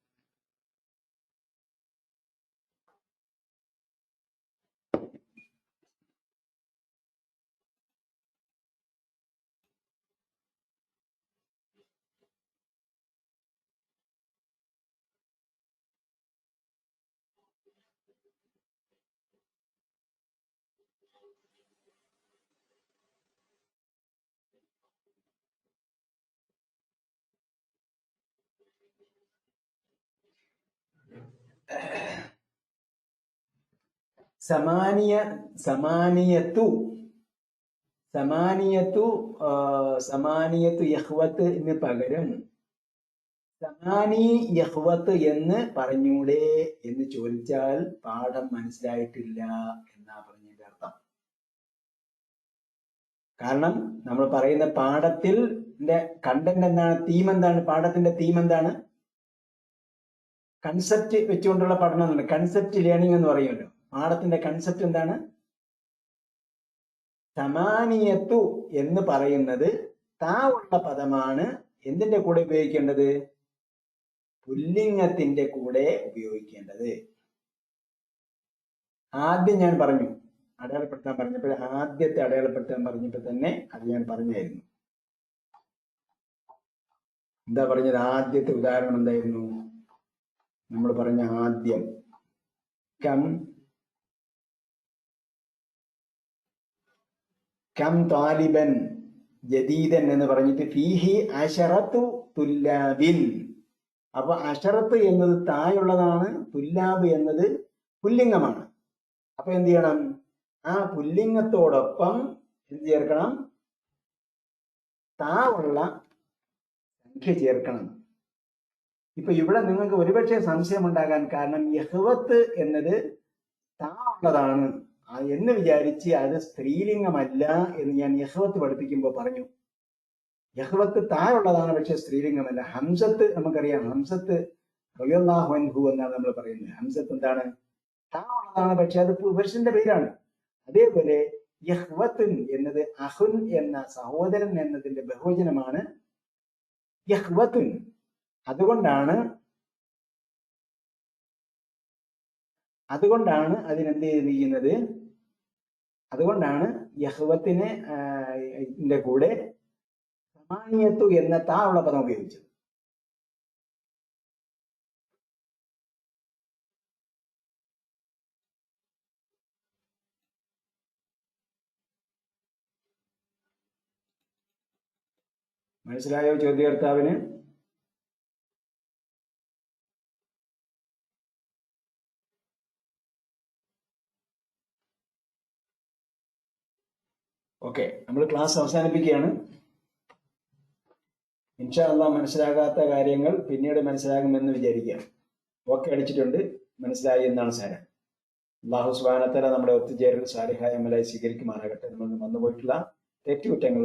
സമാനിയത്തു സമാനിയത്തു സമാനിയത്തു യഹ്വത്തിന് പകരം സമാനി യഹ്വത്ത് എന്ന് പറഞ്ഞൂടെ എന്ന് ചോദിച്ചാൽ പാഠം മനസ്സിലായിട്ടില്ല എന്നാ പറഞ്ഞതിന്റെ അർത്ഥം. കാരണം നമ്മൾ പറയുന്ന പാഠത്തിൽ കണ്ടന്റ് എന്താണ്, തീം എന്താണ്, പാഠത്തിന്റെ തീം എന്താണ്? കൺസെപ്റ്റ് വെച്ചുകൊണ്ടുള്ള പഠനം എന്നുണ്ട്. കൺസെപ്റ്റ് ലേണിംഗ് എന്ന് പറയുമല്ലോ. പാഠത്തിന്റെ കൺസെപ്റ്റ് എന്താണ്? സമാനിയത്തു എന്ന് പറയുന്നത് താ ഉള്ള പദമാണ്. എന്തിന്റെ കൂടെ ഉപയോഗിക്കേണ്ടത്? പുല്ലിംഗത്തിന്റെ കൂടെ ഉപയോഗിക്കേണ്ടത്. ആദ്യം ഞാൻ പറഞ്ഞു, അടയാളപ്പെടുത്താൻ പറഞ്ഞപ്പോൾ, ആദ്യത്തെ അടയാളപ്പെടുത്താൻ പറഞ്ഞപ്പോൾ തന്നെ അത് ഞാൻ പറഞ്ഞായിരുന്നു. എന്താ പറഞ്ഞത്? ആദ്യത്തെ ഉദാഹരണം എന്തായിരുന്നു? നമ്മൾ പറഞ്ഞ ആദ്യം കം താലിബൻ ജദീദൻ എന്ന് പറഞ്ഞിട്ട് ഫീഹി അശറത്തു തുല്ലാബിൻ. അപ്പൊ അശറത്ത് എന്നത് തായുള്ളതാണ്, തുല്ലാബ് എന്നത് പുല്ലിംഗമാണ്. അപ്പൊ എന്ത് ചെയ്യണം? ആ പുല്ലിംഗത്തോടൊപ്പം എന്ത് ചേർക്കണം? താ ഉള്ള സംഖ്യ ചേർക്കണം. ഇപ്പൊ ഇവിടെ നിങ്ങൾക്ക് ഒരുപക്ഷെ സംശയം ഉണ്ടാകാൻ കാരണം യഹ്വത്ത് എന്നത് താ ഉള്ളതാണ് എന്ന് വിചാരിച്ച് അത് സ്ത്രീലിംഗമല്ല എന്ന് ഞാൻ യഹ്വത്ത് പഠിപ്പിക്കുമ്പോൾ പറഞ്ഞു. യഹ്വത്ത് താഴുള്ളതാണ്, പക്ഷെ സ്ത്രീലിംഗമല്ല. ഹംസത്ത് നമുക്കറിയാം, ഹംസത്ത് റളിയല്ലാഹു അൻഹു എന്നാണ് നമ്മൾ പറയുന്നത്. ഹംസത്ത് എന്താണ്? താ ഉള്ളതാണ്, പക്ഷെ അത് പുരുഷന്റെ പേരാണ്. അതേപോലെ യഹ്വത്തുൻ എന്നത് അഹുൻ എന്ന സഹോദരൻ എന്നതിന്റെ ബഹുവചനമാണ് യഹ്വത്തുൻ. അതുകൊണ്ടാണ് അതിനെന്ത് ചെയ്യുന്നത്? അതുകൊണ്ടാണ് യഹ്വത്തിന് കൂടെ സമാനിയത്തു എന്ന താ ഉള്ള പദം ഉപയോഗിച്ചത്. മനസ്സിലായോ ചോദ്യകർത്താവിന്? ഓക്കെ, നമ്മൾ ക്ലാസ് അവസാനിപ്പിക്കുകയാണ്. ഇൻഷാ അല്ലാഹ് മനസ്സിലാകാത്ത കാര്യങ്ങൾ പിന്നീട് മനസ്സിലാകുമെന്ന് വിചാരിക്കാം. ഓക്കെ അടിച്ചിട്ടുണ്ട്, മനസ്സിലായി എന്നാണ് സാരം. അല്ലാഹു സുബ്ഹാനഹു വ തആല നമ്മുടെ ഒത്തുചേരൽ സാലിഹായ അമലായി സ്വീകരിക്കുമാറാകട്ടെ. നമ്മൾ വന്നുപോയിട്ടുള്ള തെറ്റുകുറ്റങ്ങൾ